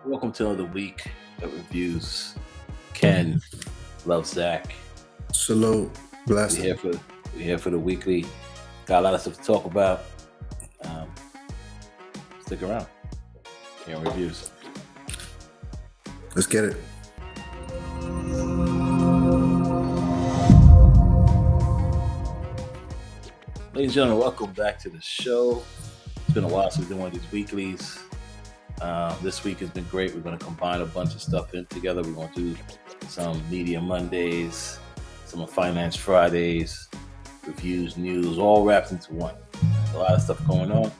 Welcome to another week of reviews. Ken loves Zach. Salute, We blessing. here for we here for the weekly. Got a lot of stuff to talk about. Um, Stick around. Here on reviews. Let's get it. Ladies and gentlemen, welcome back to the show. It's been a while since we've done one of these weeklies. This week has been great. We're going to combine a bunch of stuff in together. We're going to do some Media Mondays, some Finance Fridays, reviews, news, all wrapped into one. There's a lot of stuff going on.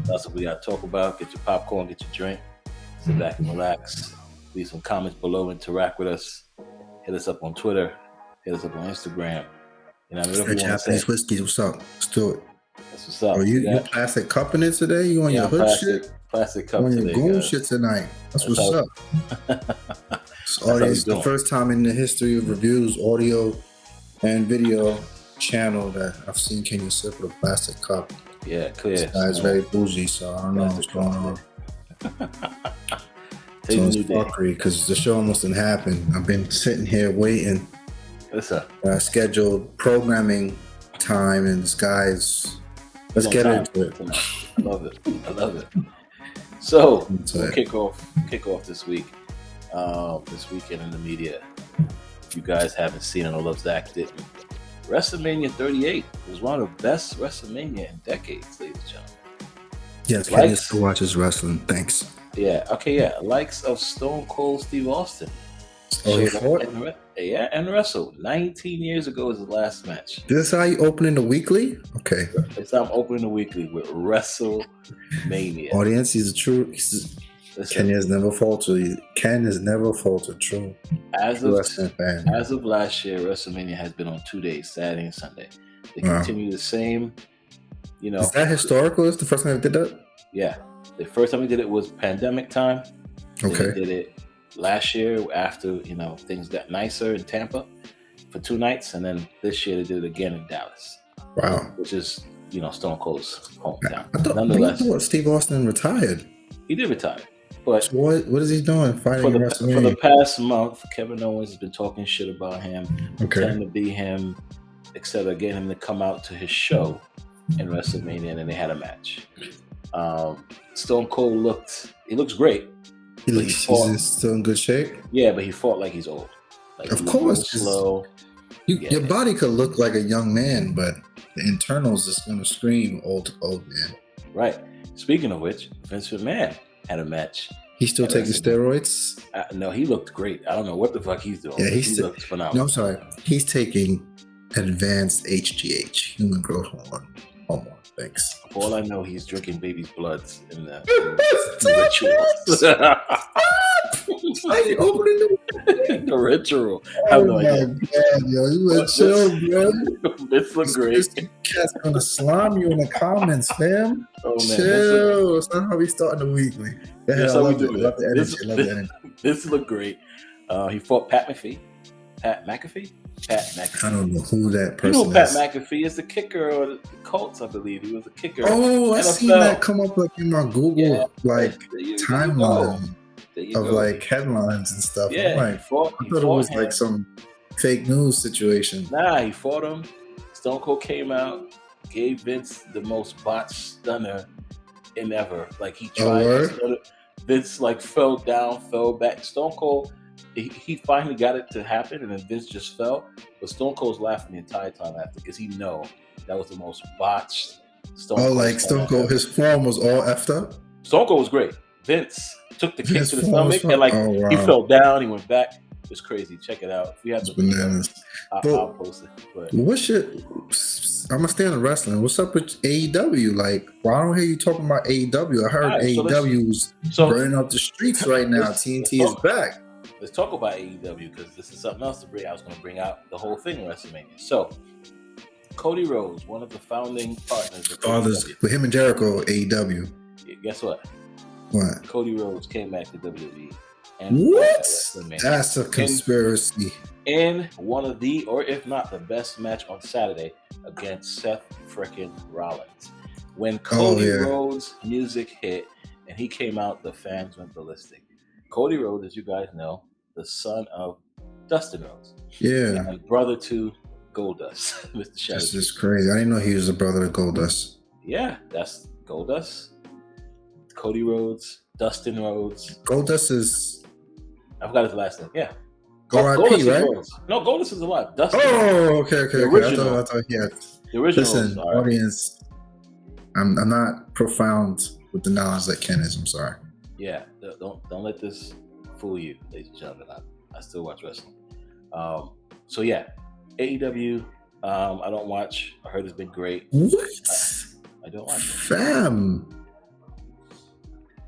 Lots of we got to talk about. Get your popcorn, get your drink, sit back and relax. Leave some comments below, interact with us. Hit us up on Twitter. Hit us up on Instagram. You know, whatever That you want to say. Japanese whiskey, what's up? Let's do it. That's what's up. Oh, you plastic cupping it today? You on your hood shit? Plastic cup On your today, goon guys. shit tonight. That's what's how- up. This how we audience, the doing. first time in the history of reviews, audio and video channel that I've seen Kenya sip with a plastic cup. Yeah, clear. This guy's very bougie, so I don't know what's going on. So Today's it's a new day. fuckery because the show almost didn't happen. I've been sitting here waiting. Listen, Scheduled programming time, and this guy's. Let's on get time into it. tonight. I love it. I love it. So Into we'll it. kick off this week. This weekend in the media. If you guys haven't seen it or love Zach didn't. WrestleMania 38 was one of the best WrestleMania in decades, ladies and gentlemen. Yes, Likes. Kenya still watches wrestling. Thanks. Yeah, okay, yeah. Likes of Stone Cold Steve Austin. Oh, he Showed up fought? and wrestled. 19 years ago was his last match. This is how you opening the weekly? Okay. It's time opening the weekly with WrestleMania. Audience, he's a true. Listen, Ken has never faltered. Ken has never faltered. True. as True of wrestling fan. as of last year, WrestleMania has been on 2 days, Saturday and Sunday. They Wow. continue the same. You know, Is that historical? Is the first time they did that? yeah. The first time we did it was pandemic time. Then Okay. we did it last year after things got nicer in Tampa for 2 nights, and then this year they did it again in Dallas, Wow. which is Stone Cold's hometown. I Nonetheless, thought Steve Austin retired. he did retire, but So what is he doing? Fighting for in the WrestleMania? past month, Kevin Owens has been talking shit about him, Okay. pretending to be him, etc. Getting him to come out to his show in WrestleMania, and then they had a match. Stone Cold looks great. He but looks fought- he's still in good shape. Yeah, but he fought like he's old. Like Of he was course, real slow. Yeah. Your body could look like a young man, but the internals is going to scream old man. Right. Speaking of which, Vince McMahon had a match. He's still Yeah, taking that's- steroids. No, he looked great. I don't know what the fuck he's doing. Yeah, he he's looked No, phenomenal. I'm sorry. He's taking advanced HGH, human growth hormone. Thanks. For all I know, he's drinking baby's bloods in the rituals. Why you opening The ritual. I the have Oh no my idea. god, yo, you better chill, bro. Vince looked great. This cat's gonna slime you in the comments, fam. Oh man, Chill. That's not how we starting the weekly. Yeah, That's I how we love it. do it. Love the energy. This- Love the energy. Vince looked great. He fought Pat McAfee. Pat McAfee. I don't know who that You person know Pat is. McAfee is the kicker of the Colts, I believe. He was a kicker. Oh, I NFL. seen that come up like in my Google Yeah. like There you timeline There you of go. like headlines and stuff. Yeah, I'm like, he fought I thought it was him. like some fake news situation. Nah, he fought him. Stone Cold came out, gave Vince the most botched stunner in ever. Like he tried to word? stun it. Vince like fell down, fell back. Stone Cold, he finally got it to happen, and then Vince just fell. But Stone Cold's laughing the entire time after because he know that was the most botched Stone Oh, Cold. like Stone stunner Cold, ever. his form was all effed up. Stone Cold was great. Vince took the kick His to the form was stomach and like oh, wow. he fell down, he went back. It's crazy. Check it out. If you have It's the bananas. I'll But- post it. But What's your? I'm gonna stay on wrestling. What's up with AEW? Like, why don't I hear you talking about AEW? I heard All right, so AEW's so burning up the streets right now. TNT is back. let's talk about AEW because this is something else to bring. I was going to bring out the whole thing in WrestleMania. So, Cody Rhodes, one of the founding partners of Fathers AEW. with him and Jericho, AEW. Guess what? What? Cody Rhodes came back to WWE. And What? fought at WrestleMania That's a conspiracy. in one of the, or if not the best match on Saturday against Seth frickin' Rollins. When Cody yeah. Rhodes' music hit and he came out, the fans went ballistic. Cody Rhodes, as you guys know, the son of Dustin Rhodes. Yeah. And brother to Goldust, Mr. Shadow. This is crazy. I didn't know he was a brother of Goldust. Yeah, that's Goldust, Cody Rhodes, Dustin Rhodes. Goldust is... I forgot his last name. Yeah. R.I.P., right? Rhodes. No, Goldust is alive. Dustin. Oh, okay. I thought he had... The original. Listen, audience, I'm not profound with the knowledge that Ken is. I'm sorry. Yeah, don't let this fool you, ladies and gentlemen. I still watch wrestling. So yeah, AEW. I don't watch. I heard it's been great. What? I don't watch it. Fam,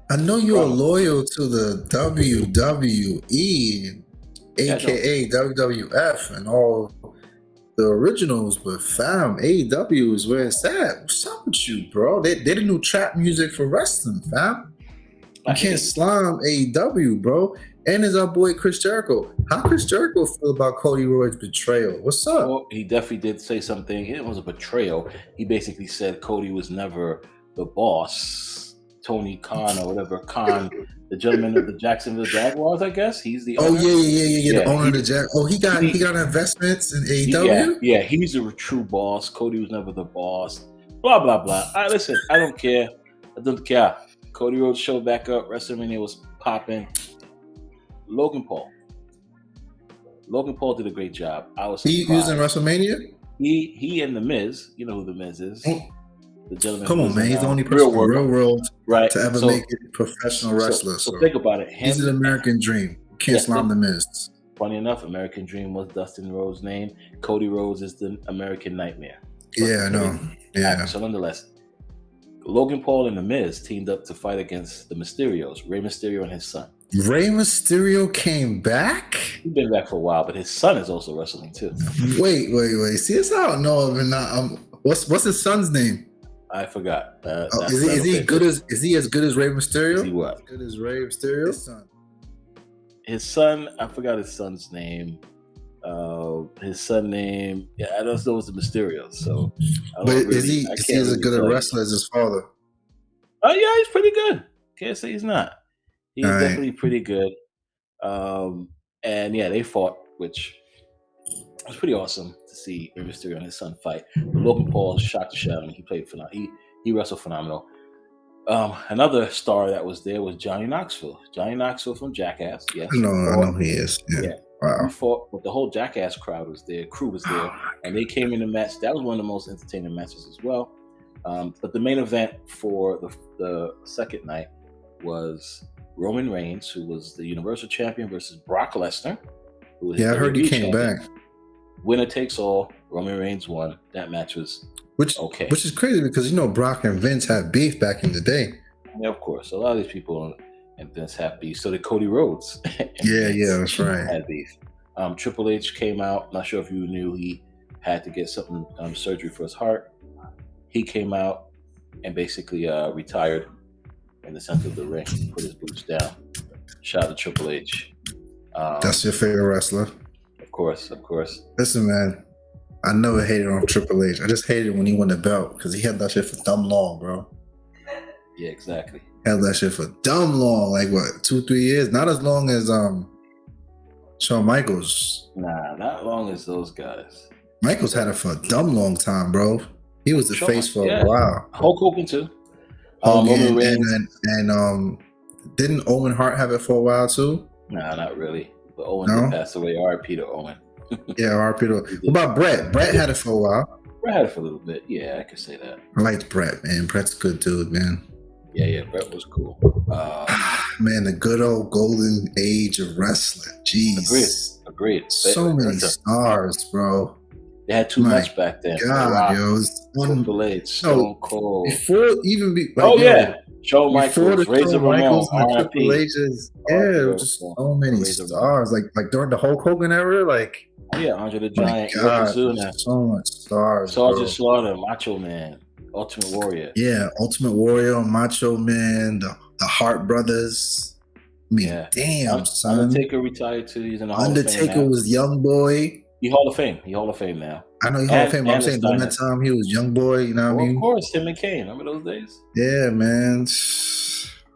I know you're loyal to the WWE, aka WWF, and all the originals, but fam, AEW is where it's at. What's up with you, bro? They the new trap music for wrestling, fam. You can't slime AEW, bro. And it's our boy Chris Jericho. How Chris Jericho feel about Cody Rhodes' betrayal? What's up? Well, he definitely did say something. It was a betrayal. He basically said Cody was never the boss. Tony Khan or whatever, Khan, the gentleman of the Jacksonville Jaguars, I guess. He's the owner. The owner of the Jaguars. Oh, he got investments in AEW? Yeah, he's a true boss. Cody was never the boss. Blah, blah, blah. Listen, I don't care. Cody Rhodes showed back up. WrestleMania was popping. Logan Paul did a great job. I was surprised. He was in WrestleMania? He and The Miz. You know who The Miz is. The gentleman. Come on, man. He's the only person in the real world right. to ever make it professional wrestler. So think about it. He's an American dream. You can't slam The Miz. Funny enough, American Dream was Dustin Rhodes' name. Cody Rhodes is the American Nightmare. Yeah, I know. Yeah. So nonetheless, Logan Paul and The Miz teamed up to fight against the Mysterios, Rey Mysterio and his son. Rey Mysterio came back? He's been back for a while, but his son is also wrestling too. Wait. See, that's how I don't know him. What's his son's name? I forgot. Is he as good as Rey Mysterio? Is he what? As good as Rey Mysterio? His son, I forgot his son's name. His son name, I don't know, it's the Mysterios. So, is he as good a wrestler as his father? Oh yeah, he's pretty good. Can't say he's not. He's definitely pretty good. And yeah, they fought, which was pretty awesome to see Rey Mysterio and his son fight. Logan Paul shot the shit out of him. He played phenomenal. He wrestled phenomenal. Another star that was there was Johnny Knoxville. Johnny Knoxville from Jackass. Yes. I know he is. Yeah. Wow. He fought, but the whole Jackass crowd was there. Crew was there, and they came in the match. That was one of the most entertaining matches as well. But the main event for the second night was Roman Reigns, who was the Universal Champion, versus Brock Lesnar. I heard he came back. Winner takes all. Roman Reigns won. That match was okay. Which is crazy because Brock and Vince had beef back in the day. Yeah, of course. A lot of these people and Vince have beef. So did Cody Rhodes. Yeah, that's right. Had beef. Triple H came out. Not sure if you knew he had to get something surgery for his heart. He came out and basically retired in the center of the ring. Put his boots down. Shout out to Triple H. That's your favorite wrestler? Of course. Listen, man, I never hated on Triple H. I just hated when he won the belt because he had that shit for dumb long, bro. Yeah, exactly. Held that shit for dumb long, like what, 2-3 years? Not as long as Shawn Michaels. Nah, not long as those guys. Michaels had it for a dumb long time, bro. He was the face for a while. Hulk Hogan too. Hogan and didn't Owen Hart have it for a while too? Nah, not really. But Owen passed away. R.I.P. to Owen. Yeah, R.I.P. to. What about Brett? Brett had it for a while. Brett had it for a little bit. Yeah, I could say that. I liked Brett, man. Brett's a good dude, man. Yeah, Brett was cool. Man, the good old golden age of wrestling. Jeez. Agreed. So many stars, bro. They had too much back then. God, yo. Triple H, Stone Cold. Before even Shawn Michaels, Razor Ramon, Triple H's. Yeah, just so many stars. Like during the Hulk Hogan era, Andre the Giant, so much stars. Sergeant Slaughter, Macho Man, Ultimate Warrior. Yeah, Ultimate Warrior, Macho Man, the Hart Brothers. I mean, damn, son. Undertaker retired too. He's in the Hall of Fame. Undertaker was Young Boy. He Hall of Fame now. I know he Hall of Fame, but I'm saying during that time he was Young Boy, you know what I mean? Of course, him and Kane. Remember those days? Yeah, man.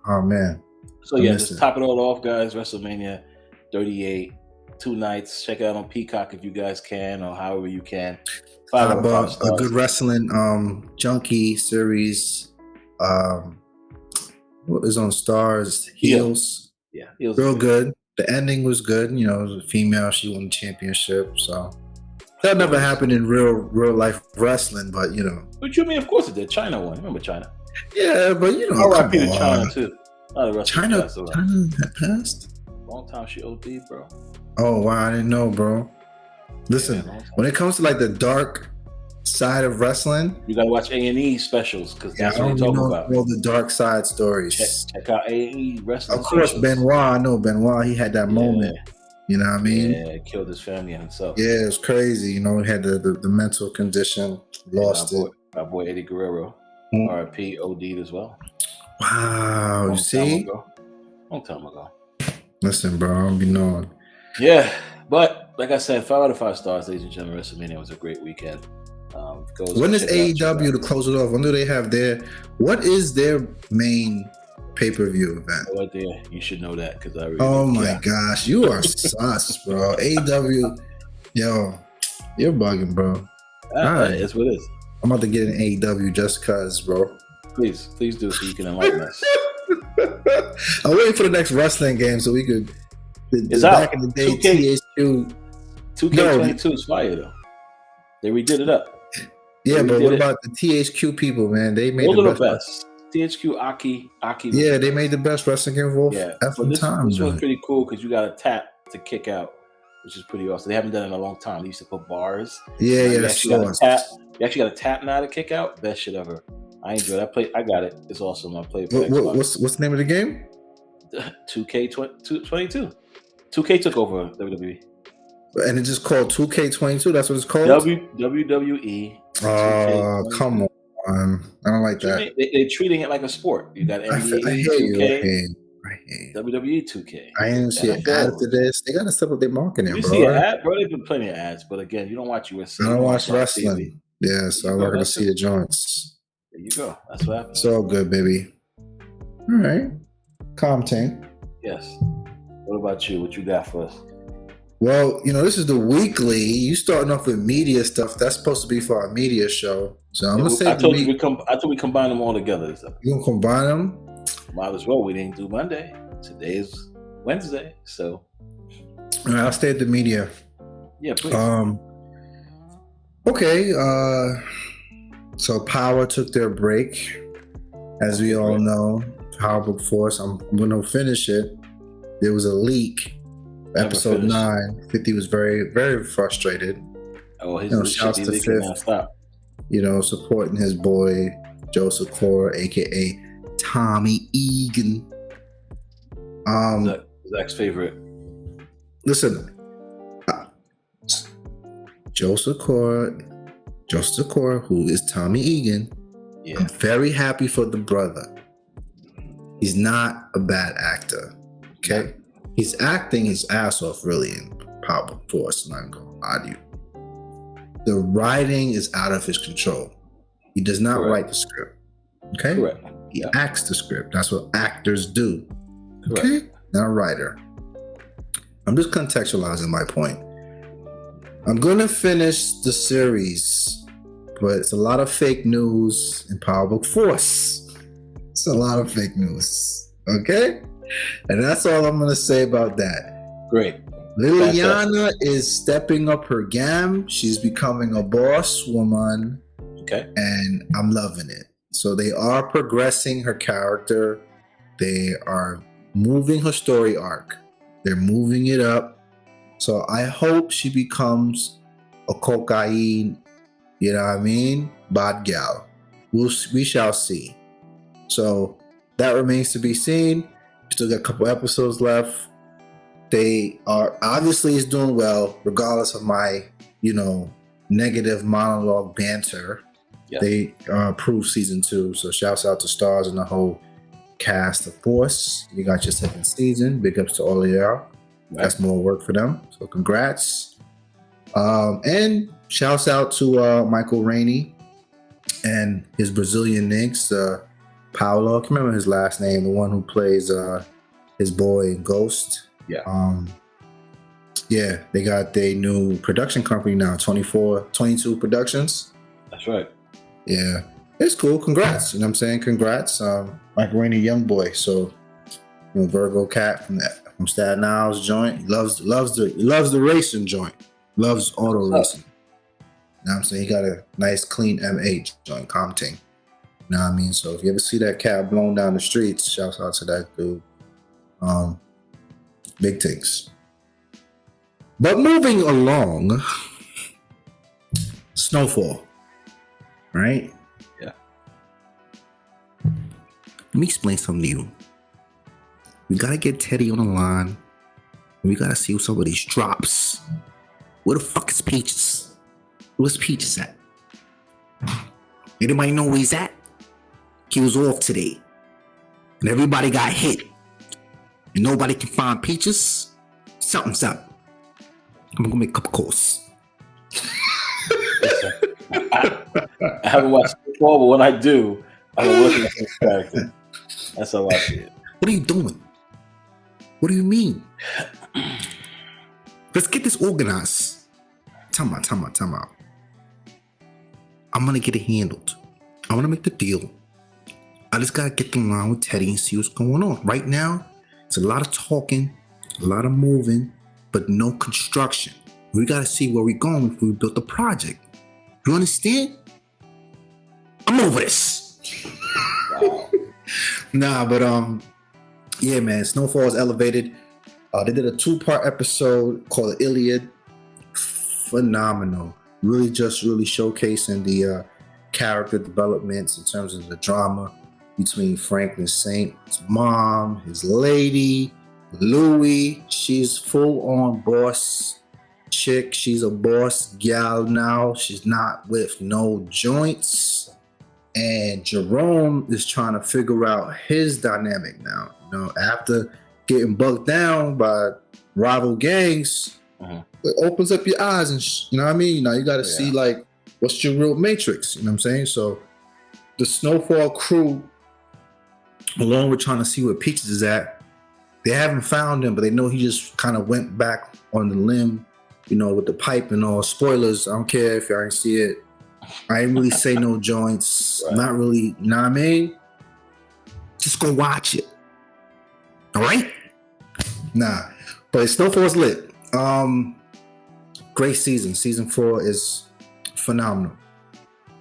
Oh, man. So I yeah, missed just it. top it all off, guys. WrestleMania 38, 2 nights. Check it out on Peacock if you guys can, or however you can. 5 How out of 5 about a stars. good wrestling junkie series? What is on Stars? Heels. Yeah, it was Real great. good. The ending was good. You know, it was a female. She won the championship. So that Of never course. happened in real life wrestling. But you know, What you mean? Of course it did. China won. Remember China? yeah. But you know, come R.I.P. to China on. too. A lot of wrestlers China passed away. had passed. Long time she OD'd, bro. Oh wow, I didn't know, bro. Listen, Yeah, long time. when it comes to like the dark side of wrestling, You gotta watch A&E specials because yeah, that's I what don't they really talk know about. all the dark side stories. Check out A&E wrestling. Of course, specials. Benoit. I know Benoit. He had that moment. You know what I mean? Yeah, killed his family and himself. Yeah, it was crazy. You know, he had the mental condition, lost it. Our boy Eddie Guerrero, Mm. R.I.P. OD'd as well. Wow, you see? Long time ago. Listen, bro, I don't be knowing. Yeah, but like I said, 5 out of 5 stars, ladies and gentlemen. WrestleMania was a great weekend. When is AEW to close it off? When do they have what is their main pay-per-view event? No idea. You should know that because I really Oh my gosh, you are sus, bro. AEW, yo, you're bugging, bro. Alright, that's what it is. I'm about to get an AEW just cause, bro. Please do so you can enlighten us. I'm waiting for the next wrestling game so we could. It's back out. in the day, 2K. 2K22 is fire though. They redid it up. Yeah, but what about the THQ people, man? They made the the best. THQ Aki. Yeah, they made the best wrestling game of all time. This one's pretty cool because you got to tap to kick out, which is pretty awesome. They haven't done it in a long time. They used to put bars. Yeah, You actually got to tap now to kick out. Best shit ever. I enjoyed it. I got it. It's awesome. I played it. What's the name of the game? 2K22. 2K took over WWE. And it's just called 2K22. That's what it's called. WWE. Oh, come on! I don't like that. They're treating it like a sport. You got NBA 2K. WWE 2K. I didn't see an ad for this. They got to step up their marketing, you bro. See an ad, bro? They've been plenty of ads, but again, you don't watch USA. I don't watch wrestling. Yeah, so I'm not gonna see the joints. There you go. That's what happens. It's all good, baby. All right, calm tank. Yes. What about you? What you got for us? Well, you know, this is the weekly. You starting off with media stuff. That's supposed to be for our media show. So I'm gonna say I thought we combine them all together. You gonna combine them? Might as well. We didn't do Monday. Today is Wednesday, so. All right, I'll stay at the media. Yeah, please. Okay. So Power took their break, as we all know. Power Book Force. I'm gonna finish it. There was a leak. Episode 9. 50 was very, very frustrated. Oh, shouts to 5th. You know, supporting his boy Joseph Core, aka Tommy Egan. Zach's favorite. Listen, Joseph Core, who is Tommy Egan. Yeah. I'm very happy for the brother. He's not a bad actor. Okay. Yeah. He's acting his ass off really in Power Force, and I'm going to lie to you. The writing is out of his control. He does not write the script. Okay? Correct. He acts the script. That's what actors do. Correct. Okay? Not a writer. I'm just contextualizing my point. I'm going to finish the series, but it's a lot of fake news in Power Book Force. It's a lot of fake news. Okay? And that's all I'm going to say about that. Great. Liliana is stepping up her game. She's becoming a boss woman. Okay. And I'm loving it. So they are progressing her character. They are moving her story arc. They're moving it up. So I hope she becomes a cocaine, you know what I mean? Bad gal. We shall see. So that remains to be seen. Still got a couple episodes left. They are obviously is doing well, regardless of my, negative monologue banter. Yeah. They approved season 2, so shouts out to Stars and the whole cast. Of course, you got your second season. Big ups to all of y'all. Right. That's more work for them. So congrats. And shouts out to Michael Rainey and his Brazilian Knicks, Paulo. I can't remember his last name. The one who plays his boy Ghost. Yeah. Yeah, they got their new production company now, 22 Productions. That's right. Yeah, it's cool. Congrats. You know what I'm saying? Congrats. Macaroni young boy. So, Virgo cat from Staten Island's joint. He loves the racing joint. Loves auto racing. You know what I'm saying? He got a nice clean M8 joint, Compting. You know what I mean? So if you ever see that cat blown down the streets, shouts out to that dude. Big things. But moving along, Snowfall, right? Yeah. Let me explain something to you. We gotta get Teddy on the line. We gotta see some of these drops. Where the fuck is Peaches? Where's Peaches at? Anybody know where he's at? He was off today. And everybody got hit. And nobody can find Peaches. Something's up. I'm gonna make a cup of calls. I haven't watched football, but when I do, I'm looking at this character. That's how I see it. What are you doing? What do you mean? Let's get this organized. Time out. I'm gonna get it handled. I'm gonna make the deal. I just gotta get in line with Teddy and see what's going on. Right now, it's a lot of talking, a lot of moving, but no construction. We gotta see where we're going if we built the project. You understand? I'm over this. Wow. Nah, but yeah, man, Snowfall is elevated. They did a 2-part episode called The Iliad. Phenomenal. Really showcasing the character developments in terms of the drama between Franklin Saint's mom, his lady, Louis. She's full on boss chick. She's a boss gal now. She's not with no joints. And Jerome is trying to figure out his dynamic now. After getting bucked down by rival gangs, it opens up your eyes and you know what I mean? You got to see like what's your real matrix. You know what I'm saying? So the Snowfall crew, along with trying to see where Peaches is at, they haven't found him, but they know he just kind of went back on the limb, with the pipe and all. Spoilers, I don't care if y'all didn't see it. I didn't really say no joints. Right. Not really, you know what I mean? Just go watch it. All right? Nah, but Snowfall's lit. Great season. Season 4 is phenomenal.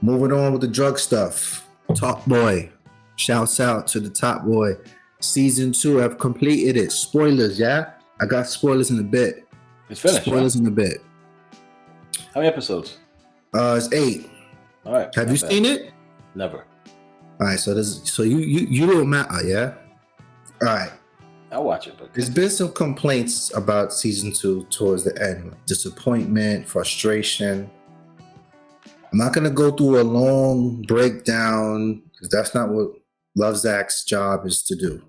Moving on with the drug stuff. Top Boy. Shouts out to the Top Boy. Season 2, I've completed it. Spoilers, yeah? I got spoilers in a bit. It's finished. Spoilers in a bit. How many episodes? It's 8. All right. Have you seen it? Never. All right, so you don't matter, yeah? All right. I'll watch it. But there's been some complaints about season 2 towards the end, like disappointment, frustration. I'm not gonna go through a long breakdown because that's not what Love Zach's job is to do.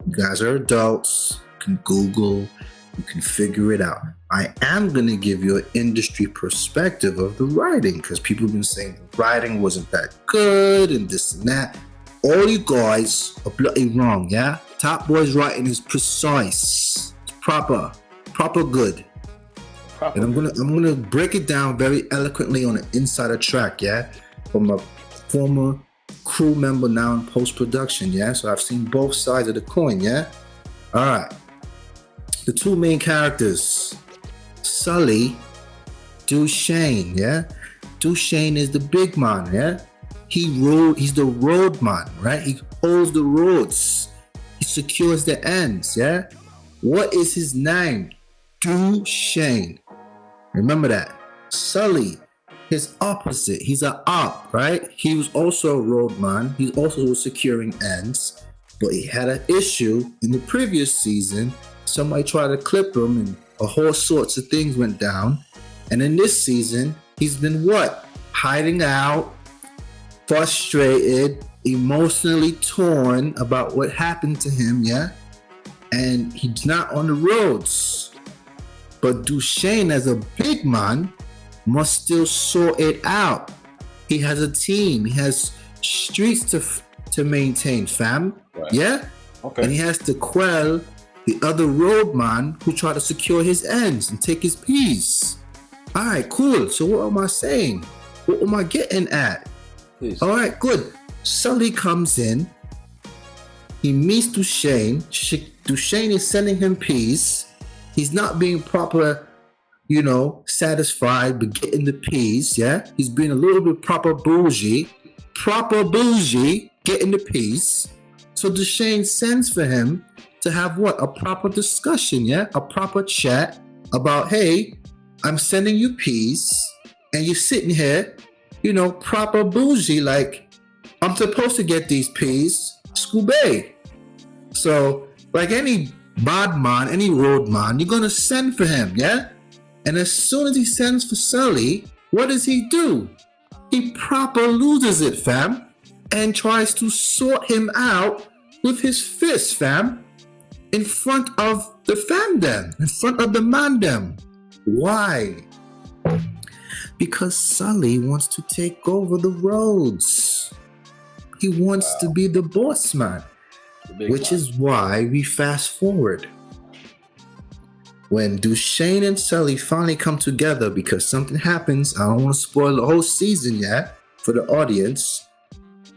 You guys are adults. You can Google. You can figure it out. I am gonna give you an industry perspective of the writing because people have been saying the writing wasn't that good and this and that. All you guys are bloody wrong, yeah? Top Boy's writing is precise. It's proper good. And I'm gonna break it down very eloquently on an insider track, yeah? From a former crew member now in post-production, yeah? So I've seen both sides of the coin, yeah? All right. The 2 main characters, Sully, Duchesne, yeah? Duchesne is the big man, yeah? He's the road man, right? He holds the roads. He secures the ends, yeah? What is his name? Duchesne. Remember that. Sully, his opposite. He's an op, right? He was also a road man. He also was securing ends, but he had an issue in the previous season. Somebody tried to clip him and a whole sorts of things went down. And in this season, he's been what? Hiding out, frustrated, emotionally torn about what happened to him, yeah? And he's not on the roads. But Duchesne, as a big man, must still sort it out. He has a team. He has streets to maintain, fam. Right. Yeah? Okay. And he has to quell the other roadman who tried to secure his ends and take his piece. All right, cool. So what am I saying? What am I getting at? Please. All right, good. Sully comes in. He meets Duchesne. Duchesne is sending him peace. He's not being proper, satisfied, but getting the peace, yeah? He's being a little bit proper bougie, getting the peace. So Duchesne sends for him to have what? A proper discussion, yeah? A proper chat about, hey, I'm sending you peace, and you're sitting here, proper bougie, like, I'm supposed to get these peas, Scooby. So, like any bad man, any road man, you're gonna send for him, yeah? And as soon as he sends for Sully, what does he do? He proper loses it, fam, and tries to sort him out with his fist, fam, in front of the fandom, in front of the mandem. Why? Because Sully wants to take over the roads. He wants to be the boss man, which is why we fast forward. When Duchesne and Sully finally come together because something happens, I don't want to spoil the whole season yet for the audience.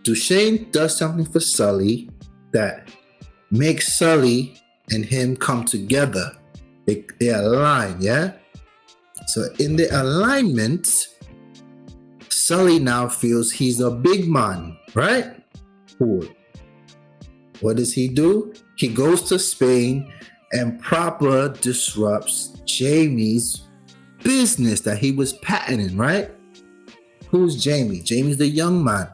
Duchesne does something for Sully that makes Sully and him come together. They align, yeah? So in the alignment, Sully now feels he's a big man, right? Cool. What does he do? He goes to Spain and proper disrupts Jamie's business that he was patenting, right? Who's Jamie? Jamie's the young man.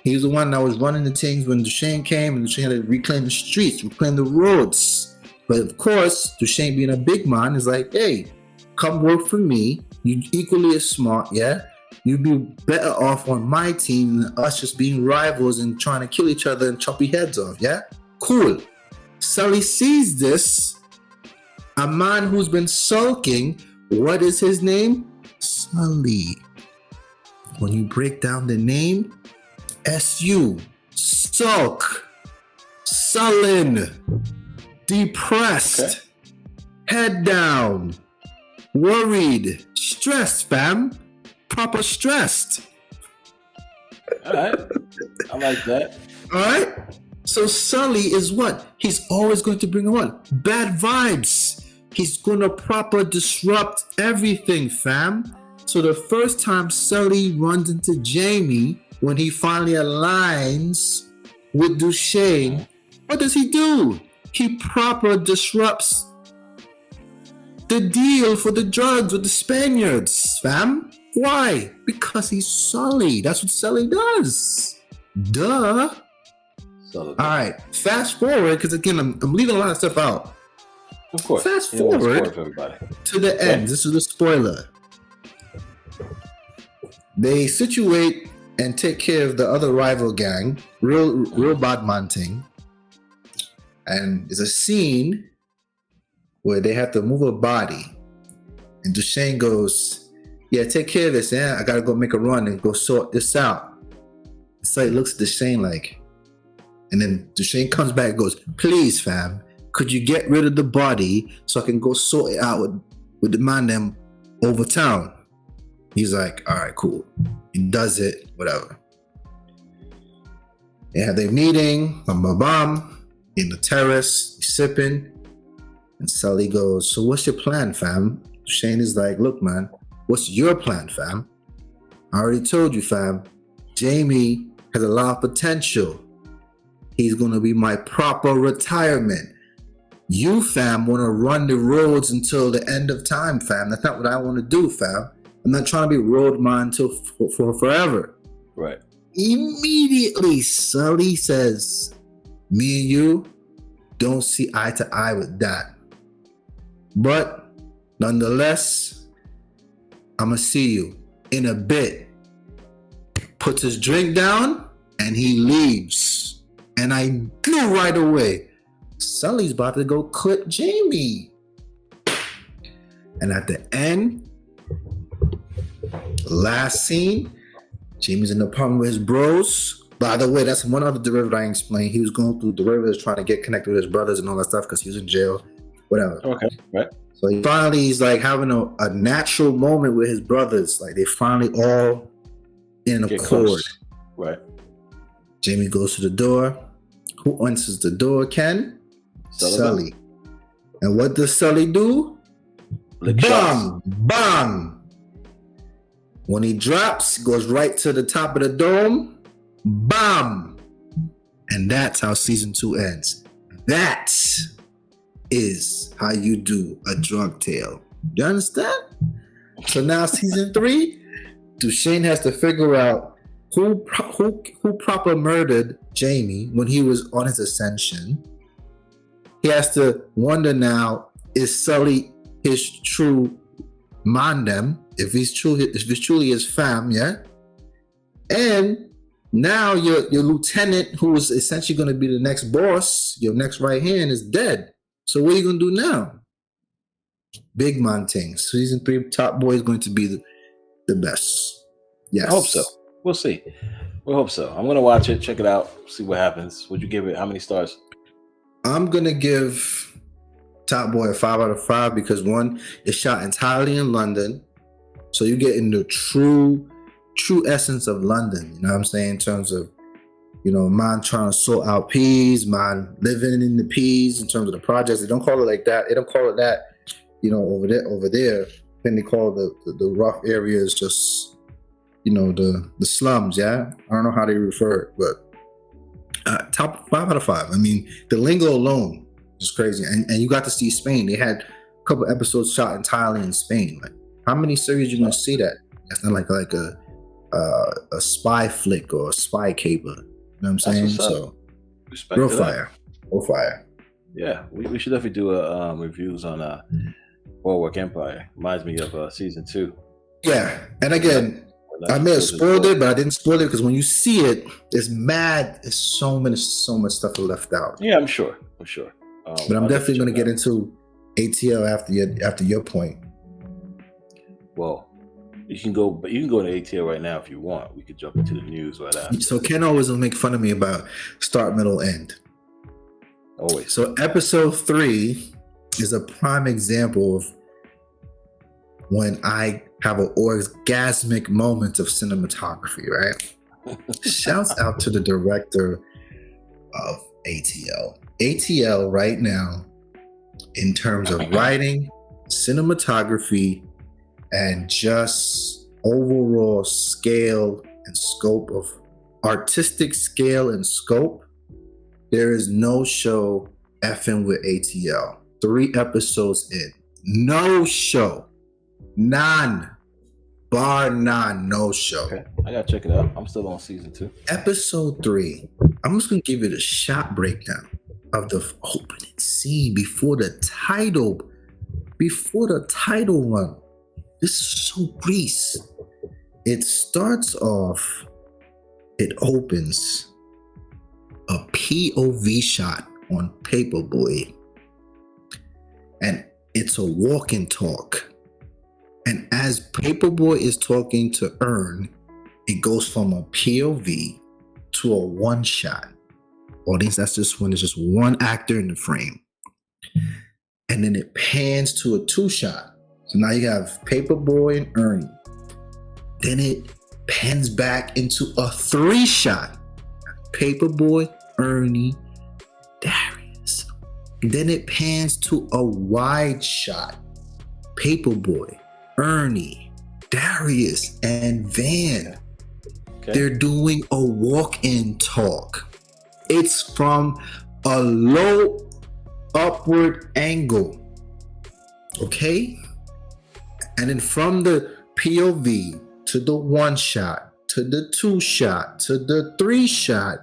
He was the one that was running the things when Duchesne came, and Duchesne had to reclaim the streets, reclaim the roads. But of course, Duchesne being a big man is like, hey, come work for me. You equally as smart, yeah? You'd be better off on my team than us just being rivals and trying to kill each other and chop your heads off, yeah? Cool. Sully sees this. A man who's been sulking. What is his name? Sully. When you break down the name, S-U. Sulk. Sullen. Depressed. Head down. Worried. Stressed, fam. Proper stressed. All right. I like that. All right. So Sully is what? He's always going to bring what? Bad vibes. He's going to proper disrupt everything, fam. So the first time Sully runs into Jamie, when he finally aligns with Duchesne, what does he do? He proper disrupts the deal for the drugs with the Spaniards, fam. Why? Because he's Sully. That's what Sully does. Duh. All right, fast forward, because again, I'm leaving a lot of stuff out. Of course. Fast forward to the end. This is the spoiler. They situate and take care of the other rival gang, real bad man thing. And there's a scene where they have to move a body. And Duchesne goes, yeah, take care of this, I gotta go make a run and go sort this out. So he looks at Duchesne like, and then Duchesne comes back and goes, please, fam, could you get rid of the body so I can go sort it out with the man them over town? He's like, all right, cool. He does it, whatever. They have their meeting, in the terrace, he's sipping. And Sully goes, so what's your plan, fam? Duchesne is like, look, man, what's your plan, fam? I already told you, fam. Jamie has a lot of potential. He's going to be my proper retirement. You, fam, want to run the roads until the end of time, fam. That's not what I want to do, fam. I'm not trying to be road man for forever. Right. Immediately, Sully says, me and you don't see eye to eye with that. But nonetheless, I'm going to see you in a bit. Puts his drink down and he leaves. And I knew right away, Sully's about to go clip Jamie. And at the end, last scene, Jamie's in the apartment with his bros. By the way, that's one other derivative I explained. He was going through derivatives trying to get connected with his brothers and all that stuff because he was in jail. whatever. Okay, right. So he's like having a natural moment with his brothers. Like they finally all in Get accord. close. Right. Jamie goes to the door. Who answers the door, Ken? Sully. And what does Sully do? Bang! Bang! When he drops, goes right to the top of the dome. Bam! And that's how season 2 ends. That is how you do a drug tale. You understand? So now season 3, Duchesne has to figure out who proper murdered Jamie when he was on his ascension. He has to wonder now, is Sully his true mandem? If it's truly his fam, yeah? And now your lieutenant, who is essentially going to be the next boss, your next right hand, is dead. So what are you going to do now? Big man things. Season 3 Top Boy is going to be the best. Yes. I hope so. We'll see. We hope so. I'm going to watch it, check it out, see what happens. Would you give it, how many stars? I'm going to give Top Boy a 5 out of 5 because one, it's shot entirely in London. So you get in the true essence of London. You know what I'm saying? In terms of, man trying to sort out peas, man living in the peas in terms of the projects. They don't call it like that. They don't call it that, over there. Then they call the rough areas just, the slums, yeah? I don't know how they refer it, but top 5 out of 5. I mean, the lingo alone is crazy. And you got to see Spain. They had a couple episodes shot entirely in Spain. Like, how many series you gonna see that? That's not like a spy flick or a spy caper. You know what I'm saying? So, real fire. Real fire. Yeah, we should definitely do a reviews on Boardwalk Empire. Reminds me of season 2. Yeah, and again, I may have spoiled it, but I didn't spoil it because when you see it, it's mad. There's so much stuff left out. Yeah, I'm sure. But I'm definitely going to get into ATL after your point. Well, you can go to ATL right now if you want. We could jump into the news right after. So Ken always will make fun of me about start, middle, end. Always. So episode 3 is a prime example of when I have an orgasmic moment of cinematography, right? Shouts out to the director of ATL. ATL right now, in terms of writing, cinematography, and just overall scale and scope of artistic scale and scope, there is no show effing with ATL. 3 episodes in. No show. None. Bar none. No show. Okay. I gotta check it out. I'm still on season 2. Episode 3. I'm just gonna give you the shot breakdown of the opening scene before the title run. This is so Grease. It starts off, it opens a POV shot on Paperboy. And it's a walk and talk. And as Paperboy is talking to Earn, it goes from a POV to a one shot. Audience, that's just when there's just one actor in the frame. And then it pans to a 2 shot. So now you have Paperboy and Ernie. Then it pans back into a 3 shot. Paperboy, Ernie, Darius. Then it pans to a wide shot. Paperboy, Ernie, Darius, and Van. Okay. They're doing a walk-in talk. It's from a low upward angle. Okay? And then from the POV to the 1 shot, to the 2 shot, to the 3 shot,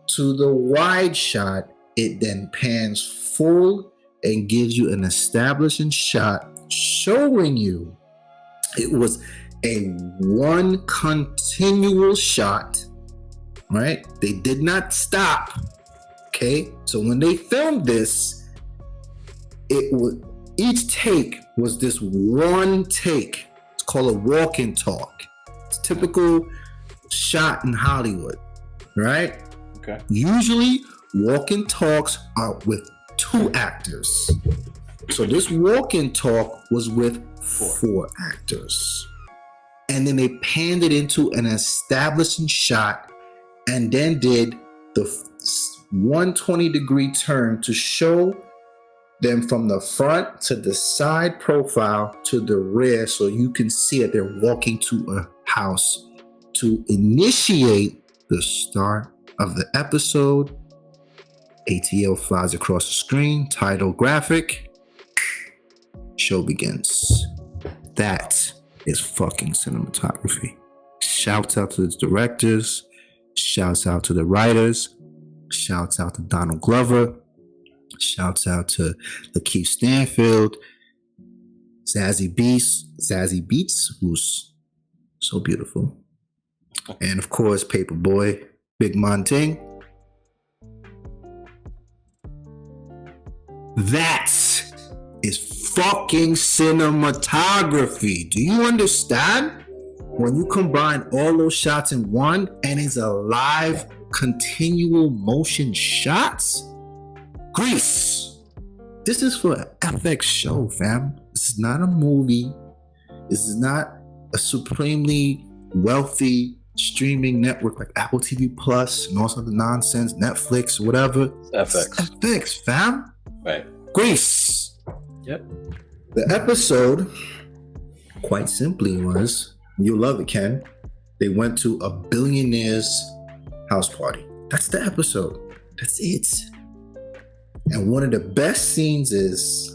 to the wide shot, it then pans full and gives you an establishing shot showing you it was a one continual shot, right? They did not stop. Okay, so when they filmed this, it was each take was this one take. It's called a walk-in talk. It's typical shot in Hollywood, right? Okay. Usually, walk-in talks are with 2 actors. So this walk-in talk was with 4 actors. And then they panned it into an establishing shot and then did the 120-degree turn to show them from the front to the side profile to the rear, so you can see that they're walking to a house to initiate the start of the episode. ATL flies across the screen, title graphic, show begins. That is fucking cinematography. Shouts out to the directors, shouts out to the writers, shouts out to Donald Glover, shouts out to Lakeith Stanfield, Zazie Beetz, who's so beautiful, and of course Paperboy, Big Monting. That is fucking cinematography. Do you understand? When you combine all those shots in one and it's a live continual motion shots, Grease. This is for an FX show, fam. This is not a movie. This is not a supremely wealthy streaming network like Apple TV Plus and all sorts of nonsense, Netflix, whatever. FX. It's FX, fam. Right. Grease. Yep. The episode, quite simply, was, you'll love it, Ken, they went to a billionaire's house party. That's the episode. That's it. And one of the best scenes is,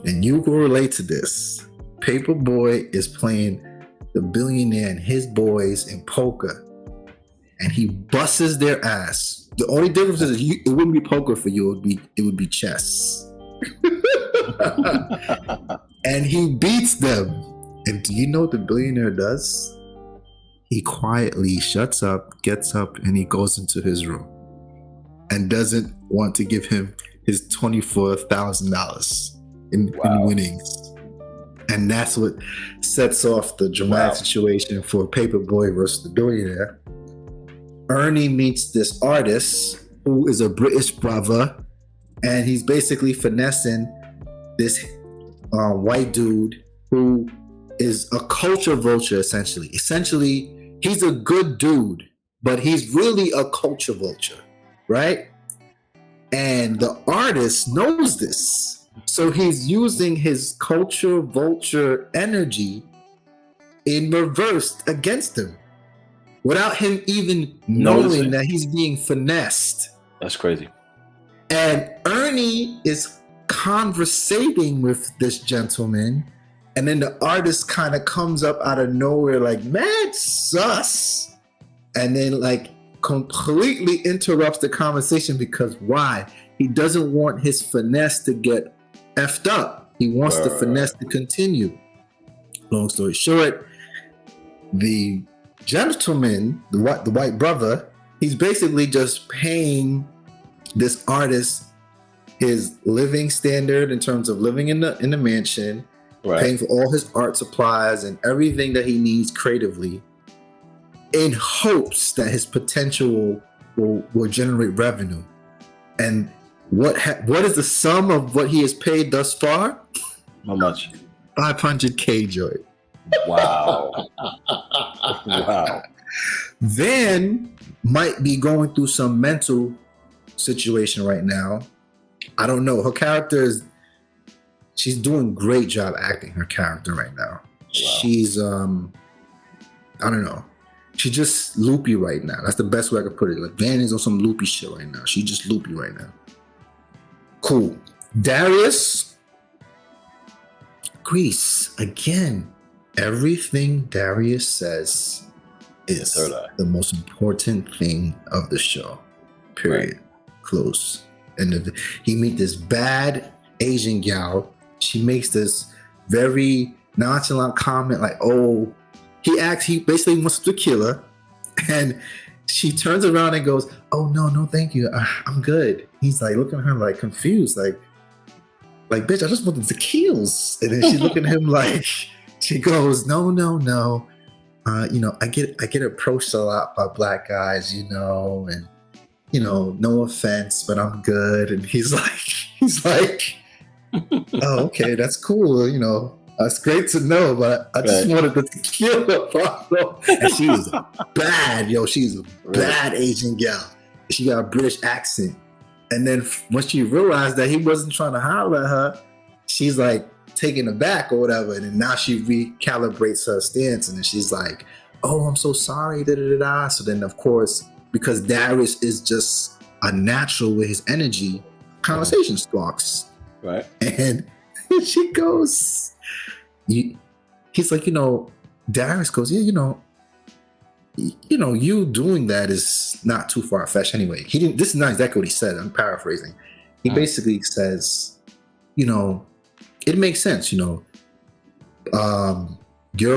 and you will relate to this, Paperboy is playing the billionaire and his boys in poker, and he busts their ass. The only difference is it wouldn't be poker for you, it would be chess. And he beats them. And do you know what the billionaire does? He quietly shuts up, gets up, and he goes into his room and doesn't want to give him his $24,000 in winnings. And that's what sets off the dramatic situation for Paperboy versus the billionaire. Ernie meets this artist who is a British brother, and he's basically finessing this white dude who is a culture vulture, essentially. Essentially, he's a good dude, but he's really a culture vulture, right? And the artist knows this. So he's using his culture vulture energy in reverse against him without him even knowing that he's being finessed. That's crazy. And Ernie is conversating with this gentleman, and then the artist kind of comes up out of nowhere like, mad sus, and then like completely interrupts the conversation because why? He doesn't want his finesse to get effed up. He wants the finesse to continue. Long story short, the gentleman, the white brother, he's basically just paying this artist his living standard in terms of living in the mansion, paying for all his art supplies and everything that he needs creatively, in hopes that his potential will generate revenue. And what is the sum of what he has paid thus far? How much? $500K, Joy. Wow. Wow. Van might be going through some mental situation right now. I don't know. Her character she's doing a great job acting her character right now. Wow. She's I don't know. She's just loopy right now. That's the best way I could put it. Like Van is on some loopy shit right now. She's just loopy right now. Cool. Darius. Grease. Again, everything Darius says is the most important thing of the show. Period. Right. Close. And he meet this bad Asian gal. She makes this very nonchalant comment like, oh, he basically wants to kill her. And she turns around and goes, oh, no, thank you. I'm good. He's like looking at her like confused, like, bitch, I just wanted the kills. And then she's looking at him like, she goes, no. I get approached a lot by black guys, and no offense, but I'm good. And he's like, Oh, okay, that's cool. You know, that's great to know. But I just Right. wanted to kill her, bro. And she is bad, yo. She's a Really? bad Asian gal. She got a British accent. And then once she realized that he wasn't trying to holler at her, she's like taken aback or whatever. And then now she recalibrates her stance, and then she's like, "Oh, I'm so sorry." Da da da da. So then, of course, because Darius is just a natural with his energy, conversation sparks. Right. And she goes, he's like, Darius goes, yeah, you doing that is not too far fetched anyway. He didn't. This is not exactly what he said. I'm paraphrasing. He basically says, it makes sense. Your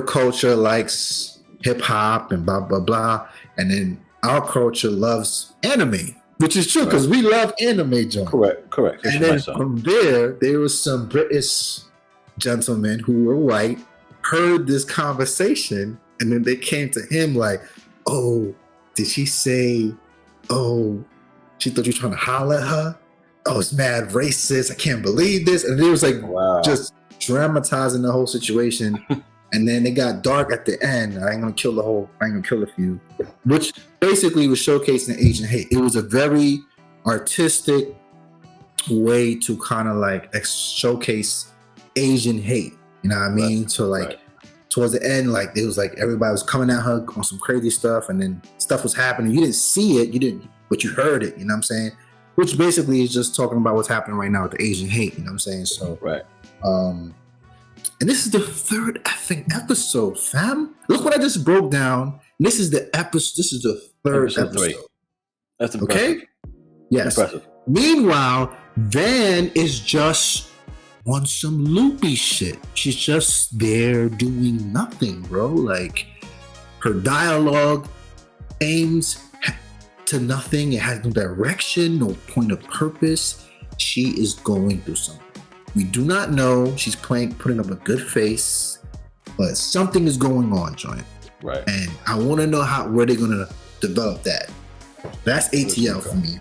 culture likes hip hop and blah blah blah, and then our culture loves anime, which is true because we love anime, John. Correct. And then from there was some British gentlemen who were white, heard this conversation, and then they came to him like, "Oh, did she say, oh, she thought you were trying to holler at her? Oh, it's mad racist. I can't believe this." And it was like just dramatizing the whole situation. And then it got dark at the end. I ain't gonna kill a few, which basically was showcasing Asian hate. It was a very artistic way to kind of like showcase Asian hate. You know what I mean? So like towards the end, like it was like everybody was coming at her on some crazy stuff, and then stuff was happening. You didn't see it, but you heard it. You know what I'm saying? Which basically is just talking about what's happening right now with the Asian hate. You know what I'm saying? So and this is the third effing episode, fam. Look what I just broke down. This is the episode. This is the third episode. That's impressive. Okay. Yes. Impressive. Meanwhile, Van is just on some loopy shit. She's just there doing nothing, bro. Like her dialogue aims to nothing. It has no direction, no point of purpose. She is going through something. We do not know. She's putting up a good face, but something is going on, Joint. Right. And I want to know where they're going to develop that. That's ATL for me.